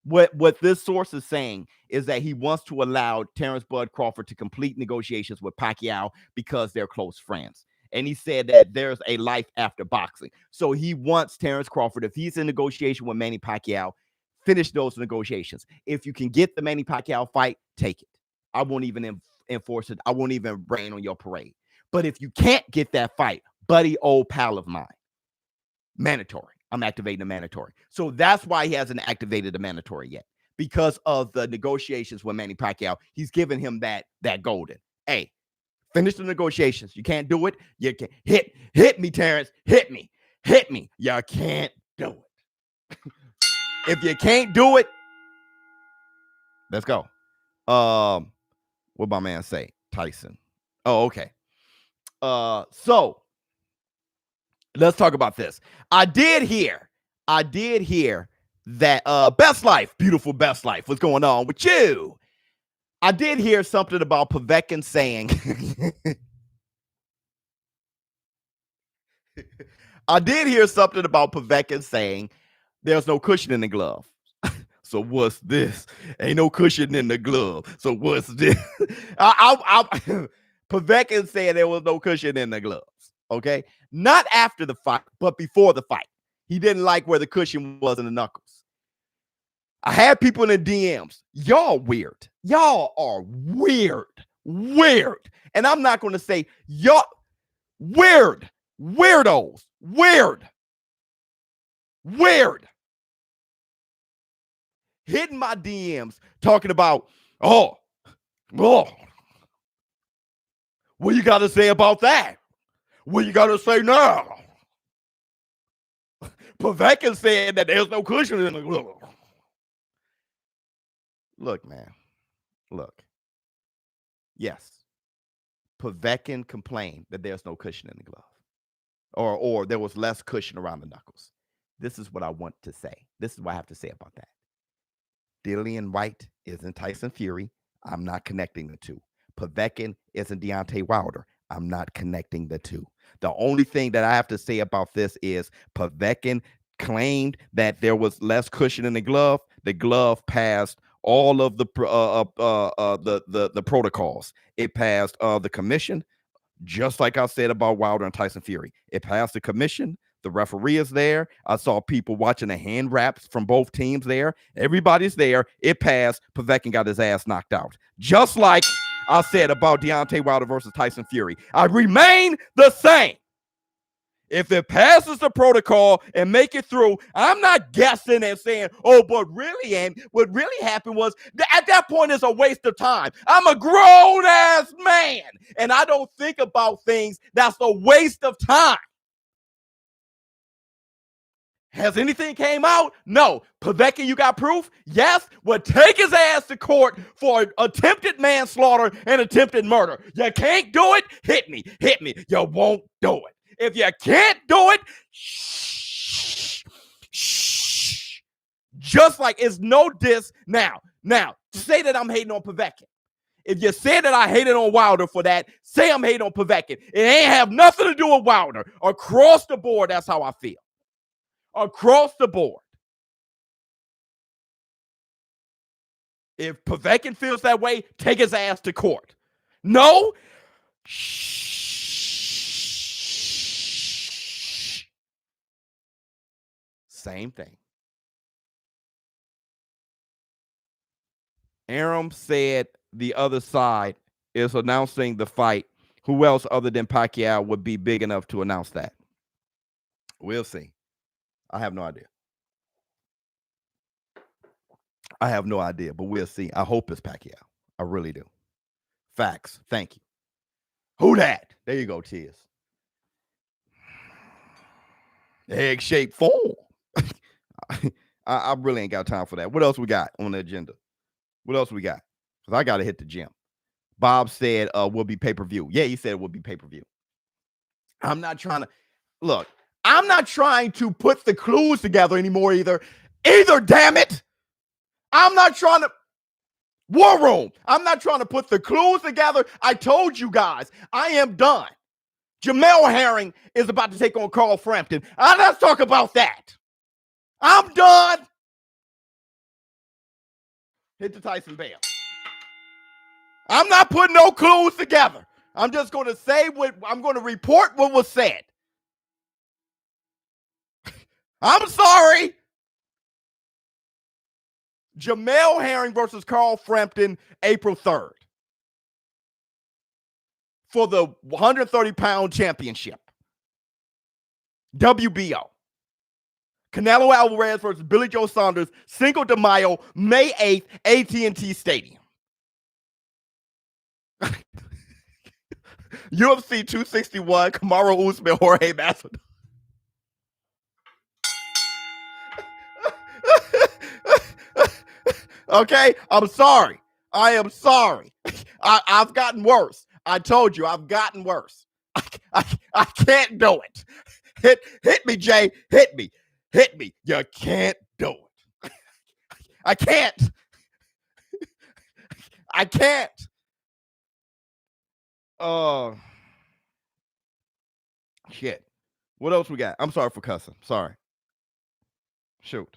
What this source is saying is that he wants to allow Terrence Bud Crawford to complete negotiations with Pacquiao because they're close friends. And he said that there's a life after boxing. So he wants Terrence Crawford, if he's in negotiation with Manny Pacquiao, finish those negotiations. If you can get the Manny Pacquiao fight, take it. I won't even enforce it. I won't even rain on your parade. But if you can't get that fight, buddy, old pal of mine, mandatory. I'm activating the mandatory. So that's why he hasn't activated the mandatory yet, because of the negotiations with Manny Pacquiao. He's given him that golden. Hey, finish the negotiations. You can't do it. You can hit me, Terrence. Hit me. You can't do it. If you can't do it, let's go. What my man say? Tyson. Oh, okay. So let's talk about this. I did hear that Best Life, beautiful Best Life. What's going on with you? I did hear something about Povetkin saying there's no cushion in the glove. So what's this? Ain't no cushion in the glove. So what's this? Povetkin said there was no cushion in the gloves. Okay, not after the fight, but before the fight. He didn't like where the cushion was in the knuckles. I had people in the DMs. Y'all weird. Y'all are weird. Weird. And I'm not going to say y'all weird. Weirdos. Weird. Weird. Hitting my DMs talking about, oh, what you got to say about that? What you got to say now? Povetkin said that there's no cushion in the glove. Look, man. Look. Yes. Povetkin complained that there's no cushion in the glove. Or there was less cushion around the knuckles. This is what I want to say. This is what I have to say about that. Dillian Wright isn't Tyson Fury. I'm not connecting the two. Povetkin isn't Deontay Wilder. I'm not connecting the two. The only thing that I have to say about this is Povetkin claimed that there was less cushion in the glove. The glove passed all of the protocols. It passed the commission, just like I said about Wilder and Tyson Fury. It passed the commission. The referee is there. I saw people watching the hand wraps from both teams there. Everybody's there. It passed. Povetkin got his ass knocked out. Just like I said about Deontay Wilder versus Tyson Fury. I remain the same. If it passes the protocol and make it through, I'm not guessing and saying, oh, but really, and what really happened was, at that point, it's a waste of time. I'm a grown-ass man, and I don't think about things that's a waste of time. Has anything came out? No. Povetkin, you got proof? Yes. Well, take his ass to court for attempted manslaughter and attempted murder. You can't do it? Hit me. Hit me. You won't do it. If you can't do it, shh. Just like it's no diss. Now, say that I'm hating on Povetkin. If you say that I hated on Wilder for that, say I'm hating on Povetkin. It ain't have nothing to do with Wilder. Across the board, that's how I feel. Across the board. If Povetkin feels that way, take his ass to court. No? Shh. Same thing. Aram said the other side is announcing the fight. Who else other than Pacquiao would be big enough to announce that? We'll see. I have no idea. I have no idea, but we'll see. I hope it's Pacquiao. I really do. Facts. Thank you. Who that? There you go, Tears. Egg-shaped form. I really ain't got time for that. What else we got on the agenda? What else we got? Because I got to hit the gym. Bob said will be pay-per-view. Yeah, he said it will be pay-per-view. I'm not trying to look. I'm not trying to put the clues together anymore either, damn it. I'm not trying to War Room. I'm not trying to put the clues together. I told you guys, I am done. Jamel Herring is about to take on Carl Frampton. Let's talk about that. I'm done. Hit the Tyson bell. I'm not putting no clues together. I'm just going to say I'm going to report what was said. I'm sorry. Jamel Herring versus Carl Frampton, April 3rd. For the 130-pound championship. WBO. Canelo Alvarez versus Billy Joe Saunders, Cinco de Mayo, May 8th, AT&T Stadium. UFC 261, Kamaru Usman, Jorge Masvidal. Okay, I'm sorry. I am sorry. I've gotten worse. I told you, I've gotten worse. I can't do it. Hit me, Jay. Hit me. Hit me. You can't do it. I can't. I can't. Oh, shit. What else we got? I'm sorry for cussing. Sorry. Shoot.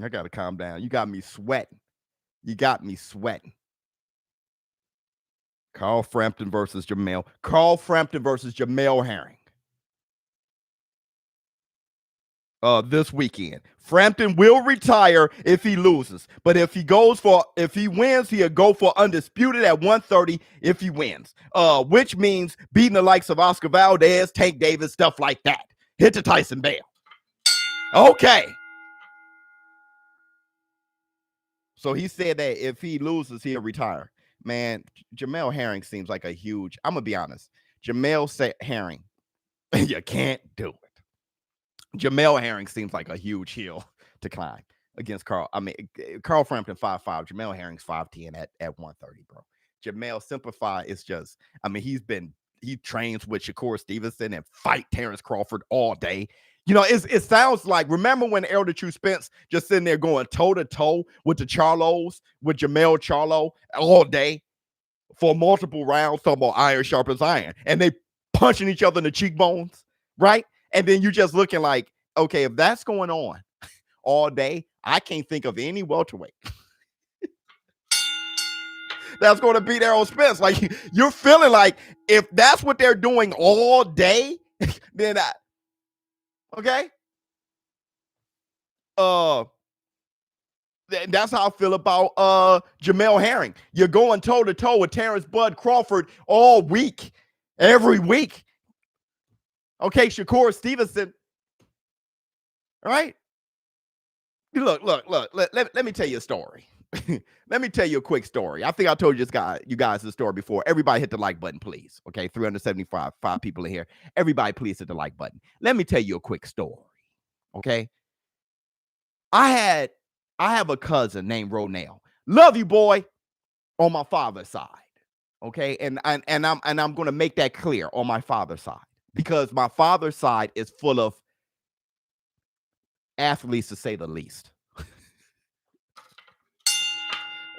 I got to calm down. You got me sweating. You got me sweating. Carl Frampton versus Jamel. Carl Frampton versus Jamel Herring. This weekend. Frampton will retire if he loses, but if he wins, he'll go for undisputed at 130 if he wins. Which means beating the likes of Oscar Valdez, Tank Davis, stuff like that. Hit the Tyson bell. Okay. So he said that if he loses, he'll retire. Man, Jamel Herring seems like a huge. I'm gonna be honest. Jamel Herring, you can't do it. Jamel Herring seems like a huge hill to climb against Carl. I mean, Carl Frampton 5'5", Jamel Herring's 5'10" at 130, bro. Jamel Simplify is just, I mean, he trains with Shakur Stevenson and fight Terrence Crawford all day. You know, it sounds like, remember when Elder True Spence just sitting there going toe-to-toe with the Charlos, with Jamel Charlo all day for multiple rounds, talking about iron sharpens iron, and they punching each other in the cheekbones, right? And then you just looking like, okay, if that's going on all day, I can't think of any welterweight that's going to beat Errol Spence. Like, you're feeling like if that's what they're doing all day, then okay. That's how I feel about Jamel Herring. You're going toe-to-toe with Terrence Bud Crawford all week, every week. Okay, Shakur Stevenson. All right. Look. Let me tell you a story. Let me tell you a quick story. I think I told you guys this story before. Everybody hit the like button, please. Okay, 375 people in here. Everybody, please hit the like button. Let me tell you a quick story. Okay. I have a cousin named Ronell. Love you, boy, on my father's side. Okay, and I'm gonna make that clear on my father's side. Because my father's side is full of athletes, to say the least.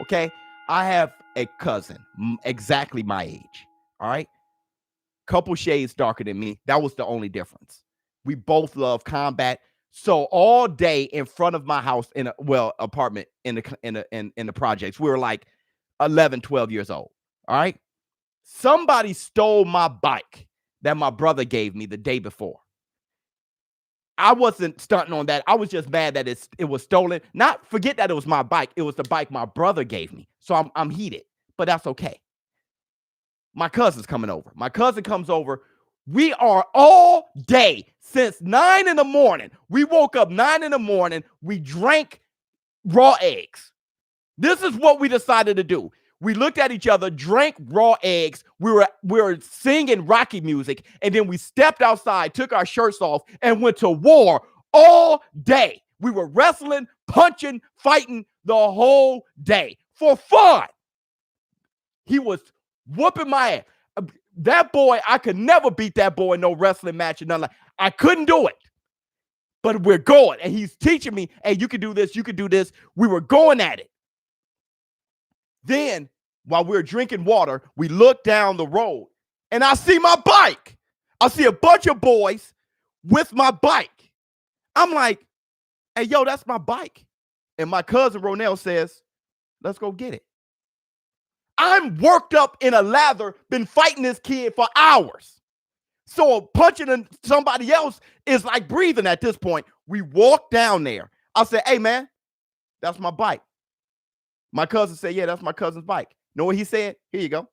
Okay, I have a cousin exactly my age. All right, couple shades darker than me. That was the only difference. We both love combat. So all day in front of my house apartment in the projects, we were like 11, 12 years old. All right, somebody stole my bike that my brother gave me the day before. I wasn't stunting on that. I was just mad that it was stolen. Not forget that it was my bike. It was the bike my brother gave me. So I'm heated, but that's okay. My cousin's coming over. My cousin comes over. We are all day since 9 in the morning. We woke up 9 in the morning. We drank raw eggs. This is what we decided to do. We looked at each other, drank raw eggs. We were singing Rocky music, and then we stepped outside, took our shirts off, and went to war all day. We were wrestling, punching, fighting the whole day for fun. He was whooping my ass. That boy, I could never beat that boy in no wrestling match or nothing. I couldn't do it. But we're going, and he's teaching me, hey, you can do this, you can do this. We were going at it. Then, while we're drinking water, we look down the road, and I see my bike. I see a bunch of boys with my bike. I'm like, hey, yo, that's my bike. And my cousin Ronell says, let's go get it. I'm worked up in a lather, been fighting this kid for hours. So punching somebody else is like breathing at this point. We walk down there. I said, hey, man, that's my bike. My cousin said, yeah, that's my cousin's bike. Know what he said? Here you go.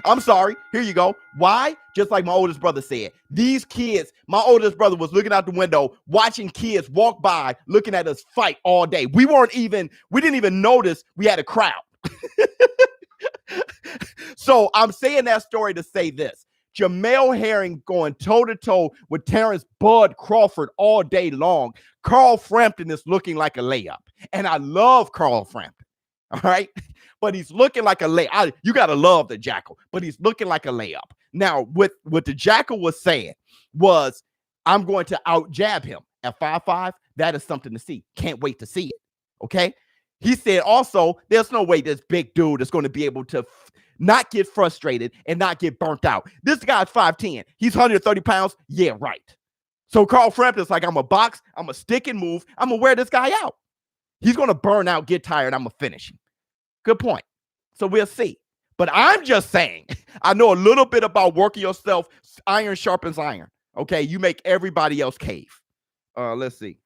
I'm sorry. Here you go. Why? Just like my oldest brother said. These kids, my oldest brother was looking out the window, watching kids walk by, looking at us fight all day. We didn't even notice we had a crowd. So I'm saying that story to say this. Jamel Herring going toe-to-toe with Terrence Bud Crawford all day long. Carl Frampton is looking like a layup. And I love Carl Frampton. All right. But he's looking like a layup. You got to love the Jackal, but he's looking like a layup. Now, what the Jackal was saying was, I'm going to out jab him at 5'5". That is something to see. Can't wait to see it. Okay. He said also, there's no way this big dude is going to be able to not get frustrated and not get burnt out. This guy's 5'10". He's 130 pounds. Yeah, right. So Carl Frampton's like, I'm a box, I'm a stick and move, I'm gonna wear this guy out. He's gonna burn out, get tired, I'm gonna finish him. Good point. So we'll see. But I'm just saying, I know a little bit about working yourself. Iron sharpens iron. Okay, you make everybody else cave. Let's see.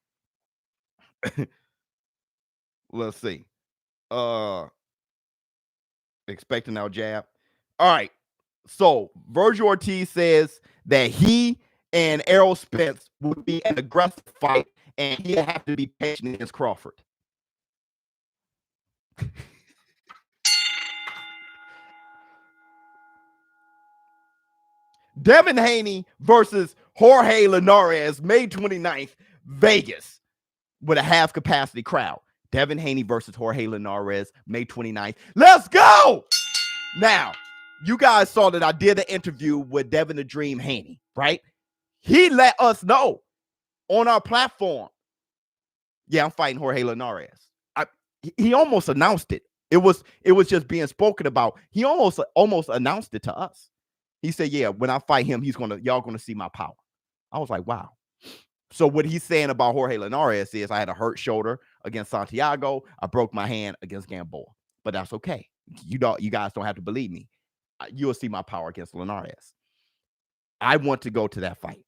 Let's see. Expecting our jab. All right. So Virgil Ortiz says that he and Errol Spence would be an aggressive fight, and he'd have to be patient against Crawford. Devin Haney versus Jorge Linares, May 29th, Vegas, with a half capacity crowd. Devin Haney versus Jorge Linares, May 29th. Let's go! Now, you guys saw that I did an interview with Devin the Dream Haney, right? He let us know on our platform, yeah, I'm fighting Jorge Linares. He almost announced it. It was just being spoken about. He almost announced it to us. He said, yeah, when I fight him, y'all gonna see my power. I was like, wow. So what he's saying about Jorge Linares is I had a hurt shoulder against Santiago. I broke my hand against Gamboa, but that's okay. You guys don't have to believe me. You'll see my power against Linares. I want to go to that fight.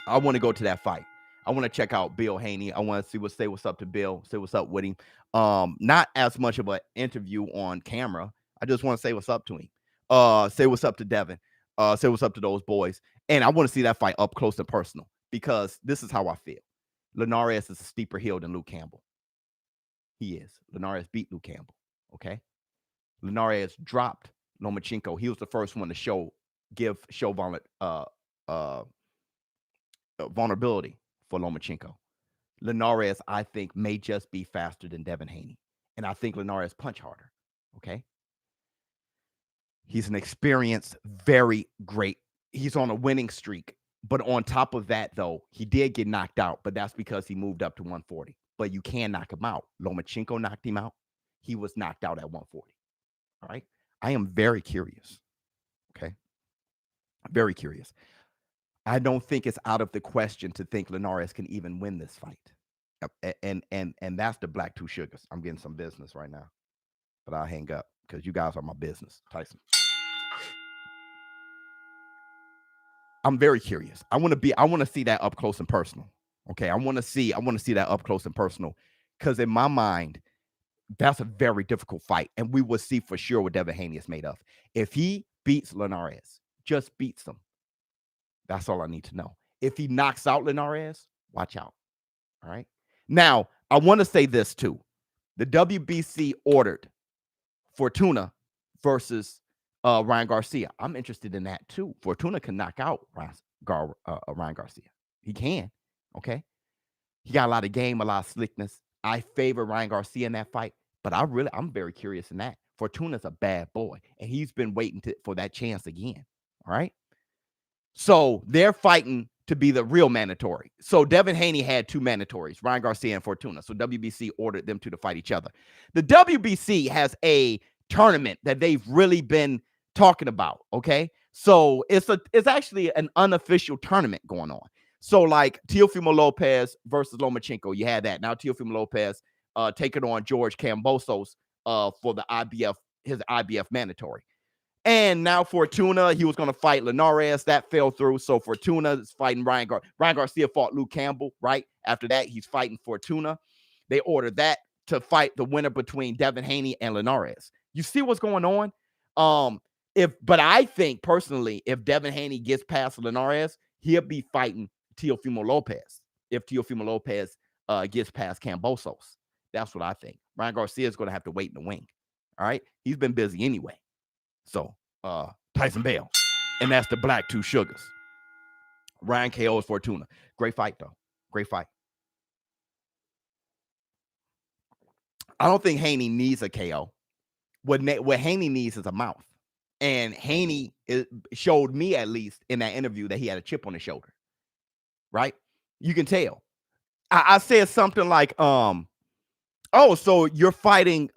I want to check out Bill Haney. I want to say what's up to Bill, say what's up with him. Not as much of an interview on camera. I just want to say what's up to him. Say what's up to Devin. Say what's up to those boys. And I want to see that fight up close and personal, because this is how I feel. Linares is a steeper hill than Luke Campbell. He is. Linares beat Luke Campbell. Okay. Linares dropped Lomachenko. He was the first one to show vulnerability for Lomachenko. Linares, I think, may just be faster than Devin Haney. And I think Linares punch harder. Okay. He's an experienced, very great. He's on a winning streak. But on top of that, though, he did get knocked out, but that's because he moved up to 140. But you can knock him out. Lomachenko knocked him out. He was knocked out at 140. All right. I am very curious. Okay. Very curious. I don't think it's out of the question to think Linares can even win this fight. And that's the Black Two Sugars. I'm getting some business right now, but I'll hang up because you guys are my business. Tyson. I'm very curious. I want to see that up close and personal. Okay. I want to see that up close and personal, because in my mind, that's a very difficult fight. And we will see for sure what Devin Haney is made of. If he beats Linares, just beats him, that's all I need to know. If he knocks out Linares, watch out. All right. Now, I want to say this too. The WBC ordered Fortuna versus Ryan Garcia. I'm interested in that too. Fortuna can knock out Ryan Garcia. He can. Okay. He got a lot of game, a lot of slickness. I favor Ryan Garcia in that fight, but I'm very curious in that. Fortuna's a bad boy, and he's been waiting for that chance again. All right. So they're fighting to be the real mandatory. So Devin Haney had two mandatories, Ryan Garcia and Fortuna. So WBC ordered them two to fight each other. The WBC has a tournament that they've really been talking about. Okay. So it's actually an unofficial tournament going on. So like Teofimo Lopez versus Lomachenko, you had that. Now Teofimo Lopez taking on George Kambosos for the his IBF mandatory. And now Fortuna, he was going to fight Linares. That fell through. So Fortuna is fighting Ryan Garcia fought Luke Campbell, right? After that, he's fighting Fortuna. They ordered that to fight the winner between Devin Haney and Linares. You see what's going on? But I think personally, if Devin Haney gets past Linares, he'll be fighting Teofimo Lopez. If Teofimo Lopez gets past Kambosos, that's what I think. Ryan Garcia is going to have to wait in the wing. All right. He's been busy anyway. So Tyson Bale. And that's the Black Two Sugars. Ryan KO's Fortuna. Great fight, though. Great fight. I don't think Haney needs a KO. What Haney needs is a mouth. And Haney showed me, at least in that interview, that he had a chip on his shoulder. Right? You can tell. I said something like, oh, so you're fighting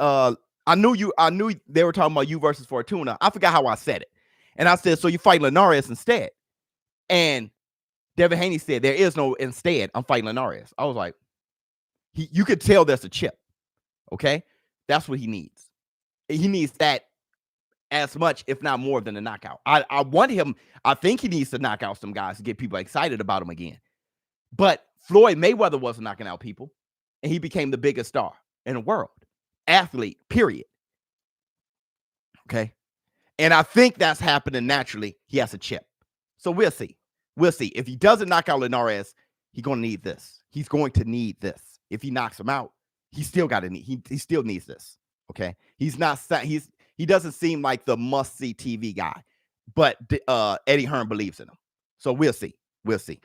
I knew they were talking about you versus Fortuna. I forgot how I said it. And I said, so you fight Linares instead. And Devin Haney said, there is no instead. I'm fighting Linares. I was like, you could tell there's a chip. Okay. That's what he needs. He needs that as much, if not more, than a knockout. I want him. I think he needs to knock out some guys to get people excited about him again. But Floyd Mayweather wasn't knocking out people, and he became the biggest star in the world. Athlete, period. Okay. And I think that's happening naturally. He has a chip. So we'll see. We'll see. If he doesn't knock out Linares, he's going to need this. He's going to need this. If he knocks him out, he still got to need. He still needs this. Okay. He doesn't seem like the must-see TV guy, but Eddie Hearn believes in him. So we'll see. We'll see.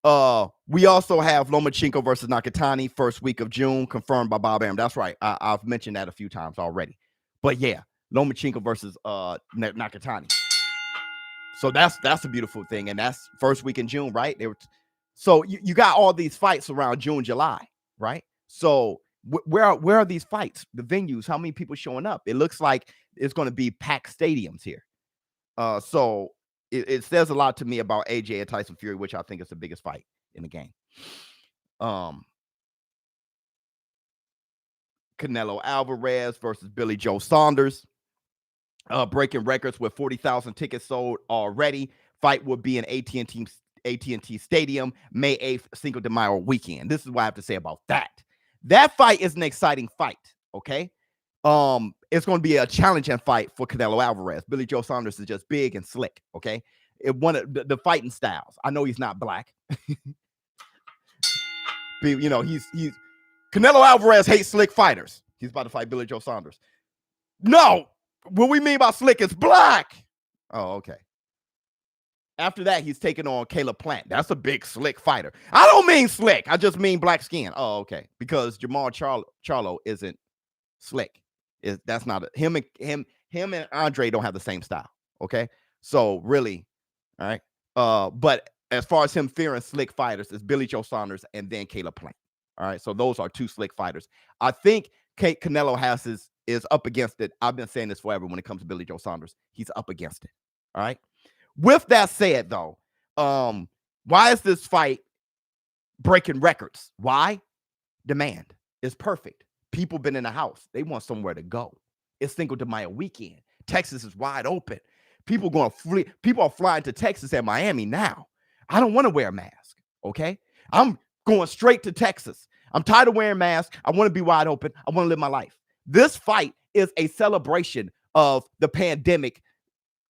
We also have Lomachenko versus Nakatani, first week of June, confirmed by Bob Arum. That's right. I've mentioned that a few times already. But yeah, Lomachenko versus Nakatani. So that's a beautiful thing, and that's first week in June, right? So you got all these fights around June, July, right? So where are these fights? The venues? How many people showing up? It looks like it's going to be packed stadiums here. So it says a lot to me about AJ and Tyson Fury, which I think is the biggest fight in the game. Canelo Alvarez versus Billy Joe Saunders. Breaking records with 40,000 tickets sold already. Fight will be in AT&T Stadium, May 8th, Cinco de Mayo weekend. This is what I have to say about that. That fight is an exciting fight, okay? It's going to be a challenging fight for Canelo Alvarez. Billy Joe Saunders is just big and slick, okay? One of the fighting styles. I know he's not black. You know, he's Canelo Alvarez hates slick fighters. He's about to fight Billy Joe Saunders. No, what we mean by slick is black. Oh, okay. After that, he's taking on Caleb Plant. That's a big slick fighter. I don't mean slick. I just mean black skin. Oh, okay. Because Jamal Charlo isn't slick. That's not him and Andre don't have the same style. Okay. So really, all right. But as far as him fearing slick fighters, it's Billy Joe Saunders and then Caleb Plant. All right. So those are two slick fighters. I think Canelo is up against it. I've been saying this forever when it comes to Billy Joe Saunders. He's up against it. All right. With that said, though, why is this fight breaking records? Why? Demand is perfect. People been in the house. They want somewhere to go. It's Cinco de Mayo weekend. Texas is wide open. People are flying to Texas and Miami now. I don't want to wear a mask. Okay. I'm going straight to Texas. I'm tired of wearing masks. I want to be wide open. I want to live my life. This fight is a celebration of the pandemic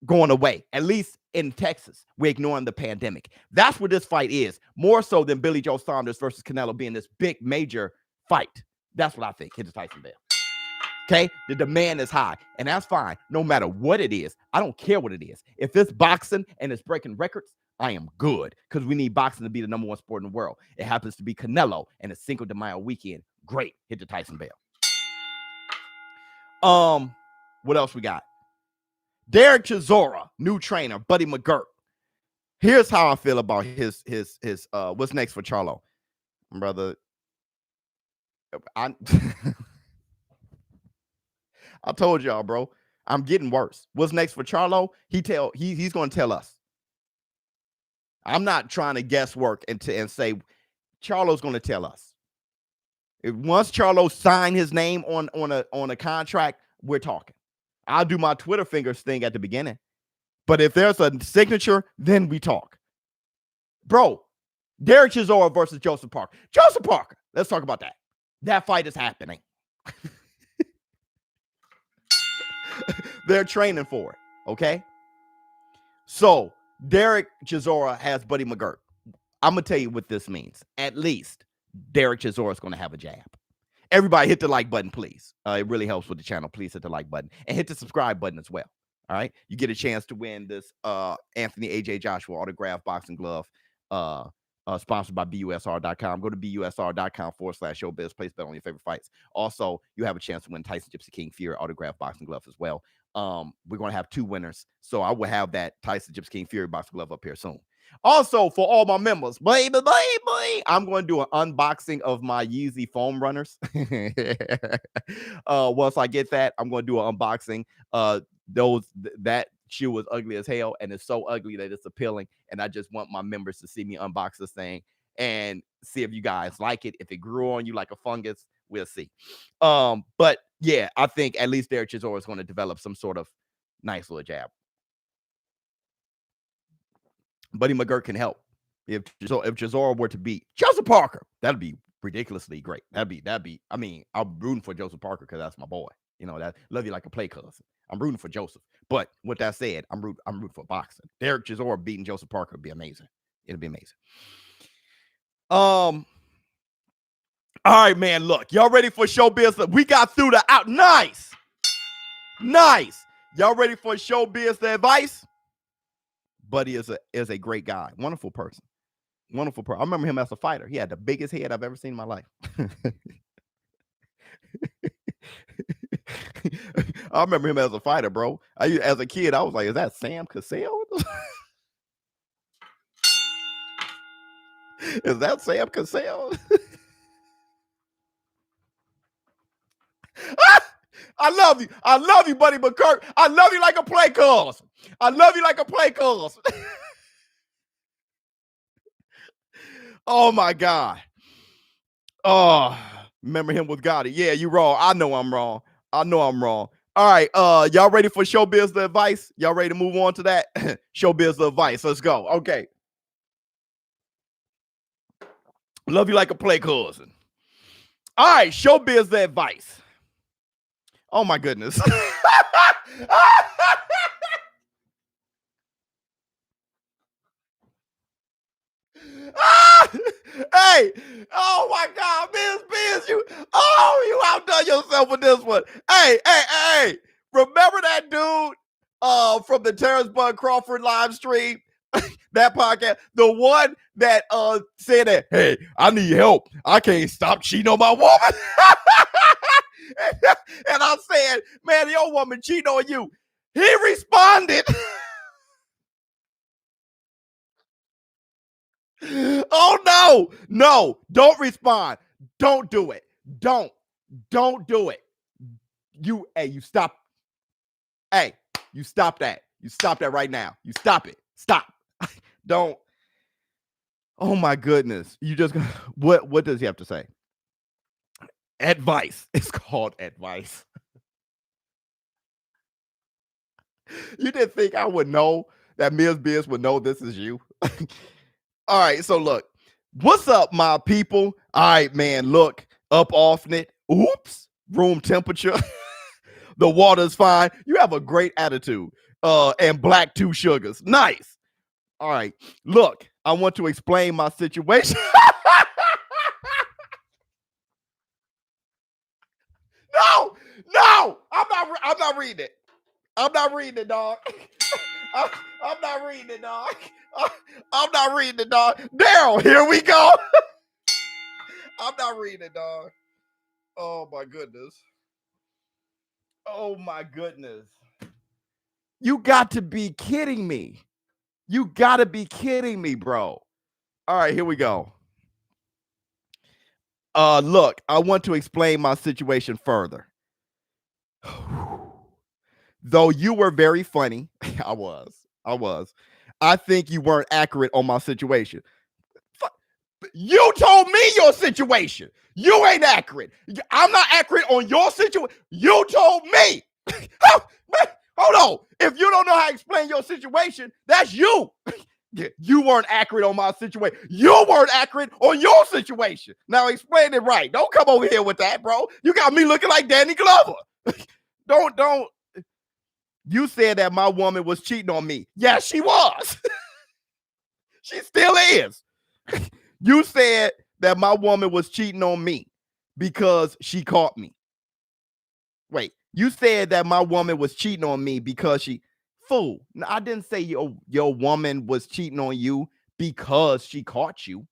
going away, at least in Texas. We're ignoring the pandemic. That's what this fight is, more so than Billy Joe Saunders versus Canelo being this big major fight. That's what I think. Hit the Tyson bell. Okay, the demand is high, and that's fine. No matter what it is, I don't care what it is. If it's boxing and it's breaking records, I am good, because we need boxing to be the number one sport in the world. It happens to be Canelo and it's Cinco de Mayo weekend. Great. Hit the Tyson bell. What else we got? Derek Chisora, new trainer, Buddy McGirt. Here's how I feel about his what's next for Charlo. Brother, I told y'all, bro, I'm getting worse. What's next for Charlo? He's going to tell us. I'm not trying to guesswork and say Charlo's going to tell us. Once Charlo sign his name on a contract, we're talking. I'll do my Twitter fingers thing at the beginning. But if there's a signature, then we talk. Bro, Derek Chisora versus Joseph Parker. Joseph Parker, let's talk about that. That fight is happening. They're training for it, okay? So, Derek Chisora has Buddy McGirt. I'm going to tell you what this means. At least Derek Chisora is going to have a jab. Everybody hit the like button, please. It really helps with the channel. Please hit the like button and hit the subscribe button as well. All right. You get a chance to win this Anthony AJ Joshua autographed boxing glove sponsored by BUSR.com. Go to BUSR.com/showbiz. Place bet on your favorite fights. Also, you have a chance to win Tyson Gypsy King Fury autographed boxing glove as well. We're going to have 2 winners. So I will have that Tyson Gypsy King Fury boxing glove up here soon. Also, for all my members, baby, I'm going to do an unboxing of my Yeezy foam runners. Once I get that, I'm going to do an unboxing. shoe was ugly as hell, and it's so ugly that it's appealing. And I just want my members to see me unbox this thing and see if you guys like it. If it grew on you like a fungus, we'll see. But yeah, I think at least Derek Chisora is going to develop some sort of nice little jab. Buddy McGirt can help. If Chisora were to beat Joseph Parker, that'd be ridiculously great. That'd be. I mean, I'm rooting for Joseph Parker because that's my boy. You know, that love you like a play cousin. I'm rooting for Joseph. But with that said, I'm rooting for boxing. Derek Chisora beating Joseph Parker would be amazing. It'll be amazing. All right, man. Look, y'all ready for ShowBizz? We got through the out. Nice. Y'all ready for ShowBizz the advice? Buddy is a great guy, wonderful person. I remember him as a fighter. He had the biggest head I've ever seen in my life. I remember him as a fighter, bro. As a kid, I was like, "Is that Sam Cassell? Is that Sam Cassell?" I love you, Buddy McGirt. I love you like a play cousin. Oh my God. Oh, remember him with Gotti. Yeah, you wrong. I know I'm wrong. All right, y'all ready for ShowBizz the advice? Y'all ready to move on to that? ShowBizz the advice. Let's go. Okay. Love you like a play cousin. All right, ShowBizz the advice. Oh my goodness. Hey, oh my God, Biz, you outdone yourself with this one. Hey, remember that dude from the Terrence Bud Crawford live stream, that podcast, the one that said that, hey, I need help. I can't stop cheating on my woman. And I said, man, your woman cheating on you. He responded. Oh no, don't respond. Don't do it. Don't do it. You stop. Hey, you stop that. You stop that right now. You stop it. Stop. Don't. Oh my goodness. You just what does he have to say? Advice. It's called advice. You didn't think I would know that Ms. Biz would know this is you? All right, so look, what's up, my people? All right, man, look, up off it. Oops, room temperature. The water's fine. You have a great attitude. And black 2 sugars. Nice. All right, look, I want to explain my situation. No, I'm not reading it. I'm not reading it, dog. I'm not reading it, dog. I'm not reading it, dog. Daryl, here we go. I'm not reading it, dog. Oh my goodness. You got to be kidding me. You got to be kidding me, bro. All right, here we go. Look, I want to explain my situation further. Though you were very funny, I was. I think you weren't accurate on my situation. You told me your situation. You ain't accurate. I'm not accurate on your situation. You told me. Hold on. If you don't know how to explain your situation, that's you. You weren't accurate on my situation. You weren't accurate on your situation. Now explain it right. Don't come over here with that, bro. You got me looking like Danny Glover. Don't. You said that my woman was cheating on me. Yeah, she was. She still is. You said that my woman was cheating on me because she caught me. Wait, you said that my woman was cheating on me because she... Fool. No, I didn't say your woman was cheating on you because she caught you.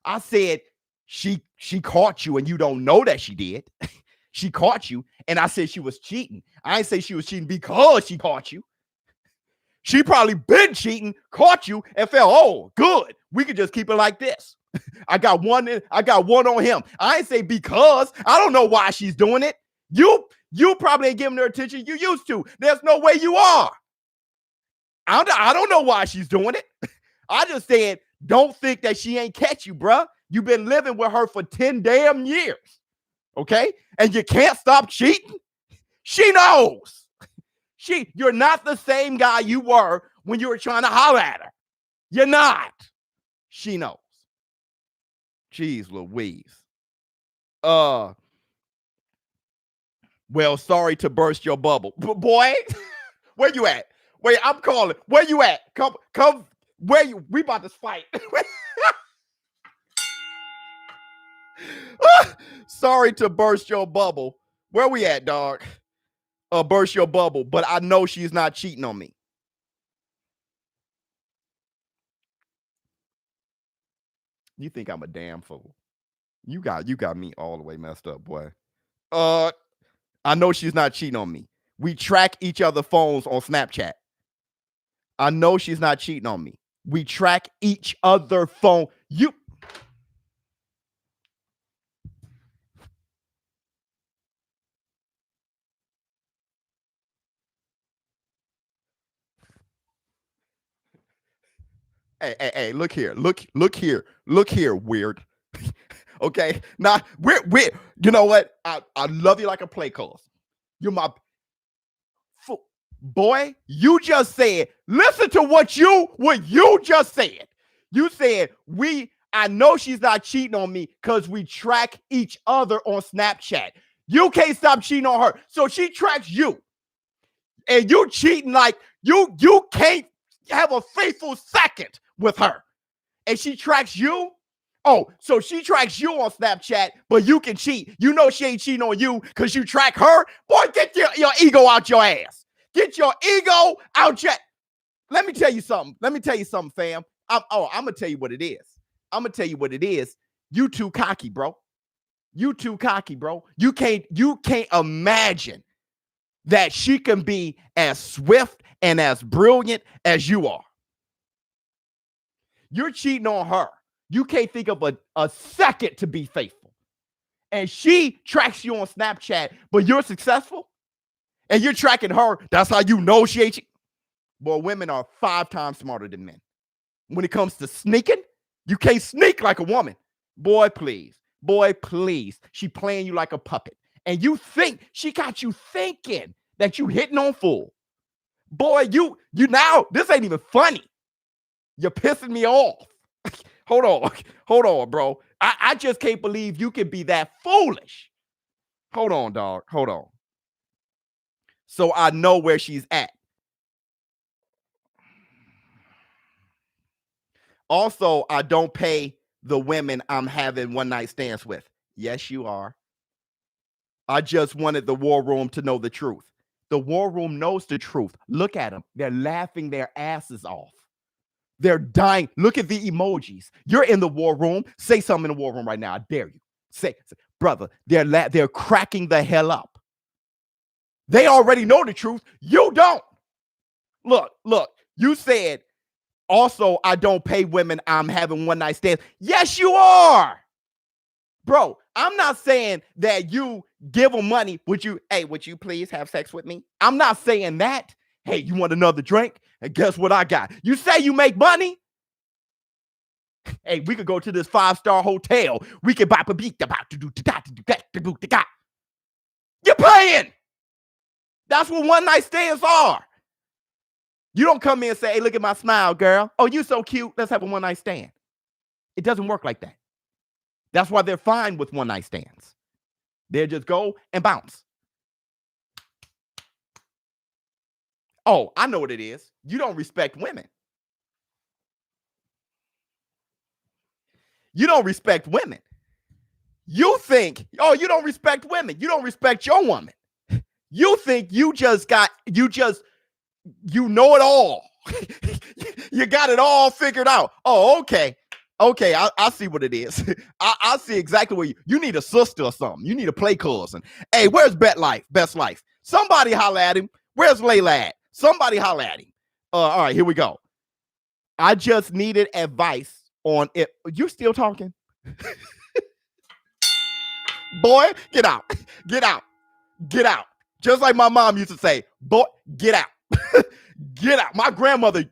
I said she caught you and you don't know that she did. She caught you, and I said she was cheating. I didn't say she was cheating because she caught you. She probably been cheating, caught you, and felt, oh, good. We could just keep it like this. I got one on him. I ain't say because. I don't know why she's doing it. You probably ain't giving her attention you used to. There's no way you are. I don't know why she's doing it. I just said, don't think that she ain't catch you, bruh. You've been living with her for 10 damn years. Okay? And you can't stop cheating. She knows. You're not the same guy you were when you were trying to holler at her. You're not. She knows. Jeez Louise. Well, sorry to burst your bubble. Boy, where you at? Wait, I'm calling. Where you at? Come. Where you? We about to fight. Sorry to burst your bubble. Where we at, dog? Burst your bubble, but I know she's not cheating on me. You think I'm a damn fool? You got me all the way messed up, boy. I know she's not cheating on me. We track each other's phones on Snapchat. I know she's not cheating on me. We track each other phone. Hey, look here. Look here, weird. Okay. Now, we're you know what? I love you like a play course. You're my boy. You just said, listen to what you just said. You said, I know she's not cheating on me because we track each other on Snapchat. You can't stop cheating on her. So she tracks you. And you cheating like you can't have a faithful second with her. And she tracks you. Oh, so she tracks you on Snapchat, but you can cheat. You know she ain't cheating on you because you track her. Boy, get your ego out your ass. Get your ego out your... Let me tell you something, fam. I'm going to tell you what it is. You too cocky, bro. You can't imagine that she can be as swift and as brilliant as you are. You're cheating on her. You can't think of a second to be faithful. And she tracks you on Snapchat, but you're successful? And you're tracking her. That's how you know she ain't cheating. Boy, women are 5 times smarter than men. When it comes to sneaking, you can't sneak like a woman. Boy, please. She playing you like a puppet. And you think she got you thinking that you hitting on full. Boy, you now, this ain't even funny. You're pissing me off. Hold on, bro. I just can't believe you can be that foolish. Hold on, dog. Hold on. So I know where she's at. Also, I don't pay the women I'm having one night stands with. Yes, you are. I just wanted the war room to know the truth. The war room knows the truth. Look at them. They're laughing their asses off. They're dying. Look at the emojis. You're in the war room. Say something in the war room right now. I dare you. Say brother, they're cracking the hell up. They already know the truth. You don't. Look. You said, also, I don't pay women I'm having one night stands. Yes, you are. Bro, I'm not saying that you give them money. Would you please have sex with me? I'm not saying that. Hey, you want another drink? And guess what I got? You say you make money? Hey, we could go to this 5-star hotel. We could buy You're paying. That's what one night stands are. You don't come in and say, hey, look at my smile, girl. Oh, you so cute. Let's have a one night stand. It doesn't work like that. That's why they're fine with one night stands. They'll just go and bounce. Oh, I know what it is. You don't respect women. You don't respect women. You think, oh, you don't respect women. You don't respect your woman. You think you know it all. You got it all figured out. Oh, okay. Okay, I see what it is. I see exactly what you need a sister or something. You need a play cousin. Hey, where's Best Life? Somebody holler at him. Where's Layla at? Somebody holler at him. All right, here we go. I just needed advice on it. You still talking? Boy, get out. Get out. Get out. Just like my mom used to say, boy, get out. Get out. My grandmother,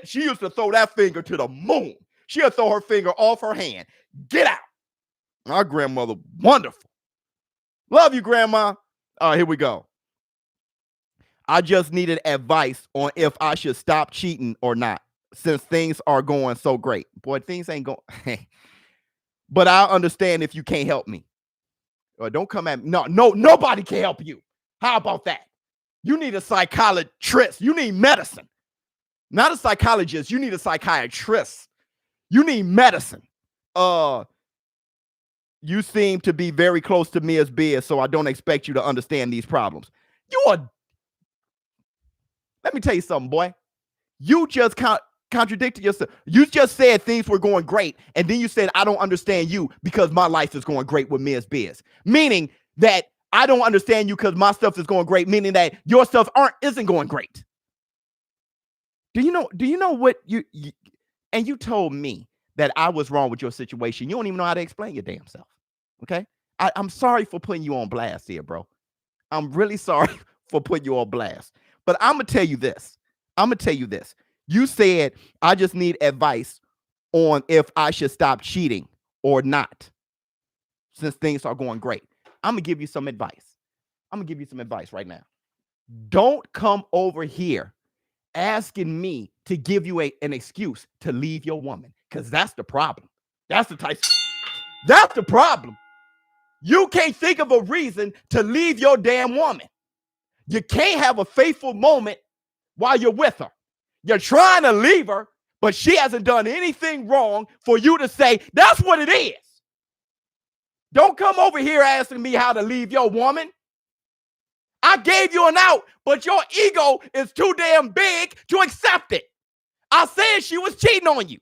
she used to throw that finger to the moon. She'll throw her finger off her hand. Get out. My grandmother, wonderful. Love you, Grandma. All right, here we go. I just needed advice on if I should stop cheating or not, since things are going so great. Boy, things ain't going. But I understand if you can't help me. Or don't come at me. No, nobody can help you. How about that? You need a psychiatrist. You need medicine. Not a psychologist. You need a psychiatrist. You need medicine. You seem to be very close to me as Biz, so I don't expect you to understand these problems. Let me tell you something, boy. You just contradicted yourself. You just said things were going great, and then you said, I don't understand you because my life is going great with Ms. Biz. Meaning that I don't understand you because my stuff is going great, meaning that your stuff isn't going great. Do you know what and you told me that I was wrong with your situation. You don't even know how to explain your damn self. Okay? I'm sorry for putting you on blast here, bro. I'm really sorry for putting you on blast. But I'm going to tell you this. You said, I just need advice on if I should stop cheating or not, since things are going great. I'm going to give you some advice. Right now. Don't come over here asking me to give you an excuse to leave your woman, because that's the problem. That's the problem. You can't think of a reason to leave your damn woman. You can't have a faithful moment while you're with her. You're trying to leave her, but she hasn't done anything wrong for you to say, that's what it is. Don't come over here asking me how to leave your woman. I gave you an out, but your ego is too damn big to accept it. I said she was cheating on you.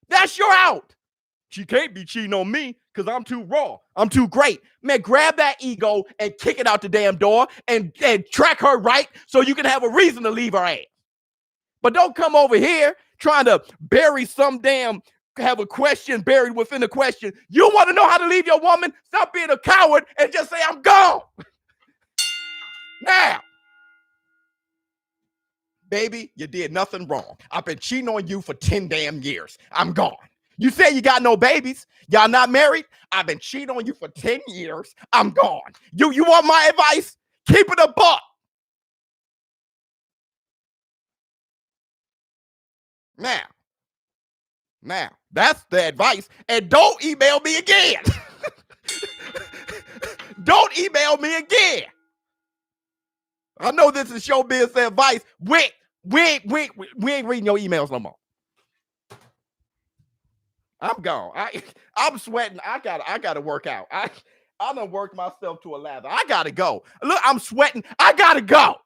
That's your out. She can't be cheating on me because I'm too raw. I'm too great. Man, grab that ego and kick it out the damn door and track her right so you can have a reason to leave her ass. But don't come over here trying to have a question buried within a question. You want to know how to leave your woman? Stop being a coward and just say, I'm gone. Now, baby, you did nothing wrong. I've been cheating on you for 10 damn years. I'm gone. You say you got no babies. Y'all not married. I've been cheating on you for 10 years. I'm gone. You want my advice? Keep it a buck. Now, that's the advice. And don't email me again. Don't email me again. I know this is ShowBizz advice. We ain't reading your emails no more. I'm gone. I'm sweating. I gotta work out. I done worked myself to a lather. I gotta go. Look, I'm sweating. I gotta go.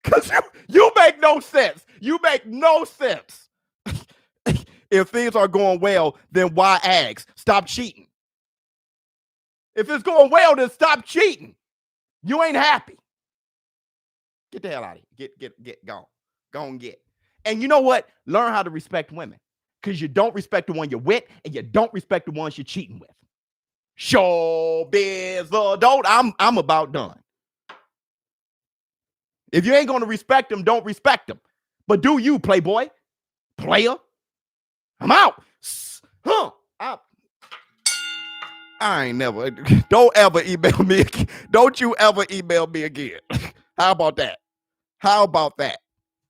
Because you make no sense. You make no sense. If things are going well, then why ask? Stop cheating. If it's going well, then stop cheating. You ain't happy. Get the hell out of here. Get gone. Go and get. And you know what? Learn how to respect women. Because you don't respect the one you're with, and you don't respect the ones you're cheating with. ShowBizz adult. I'm about done. If you ain't going to respect them, don't respect them. But do you, playboy? Player? I'm out. I ain't never. Don't ever email me. Don't you ever email me again. How about that?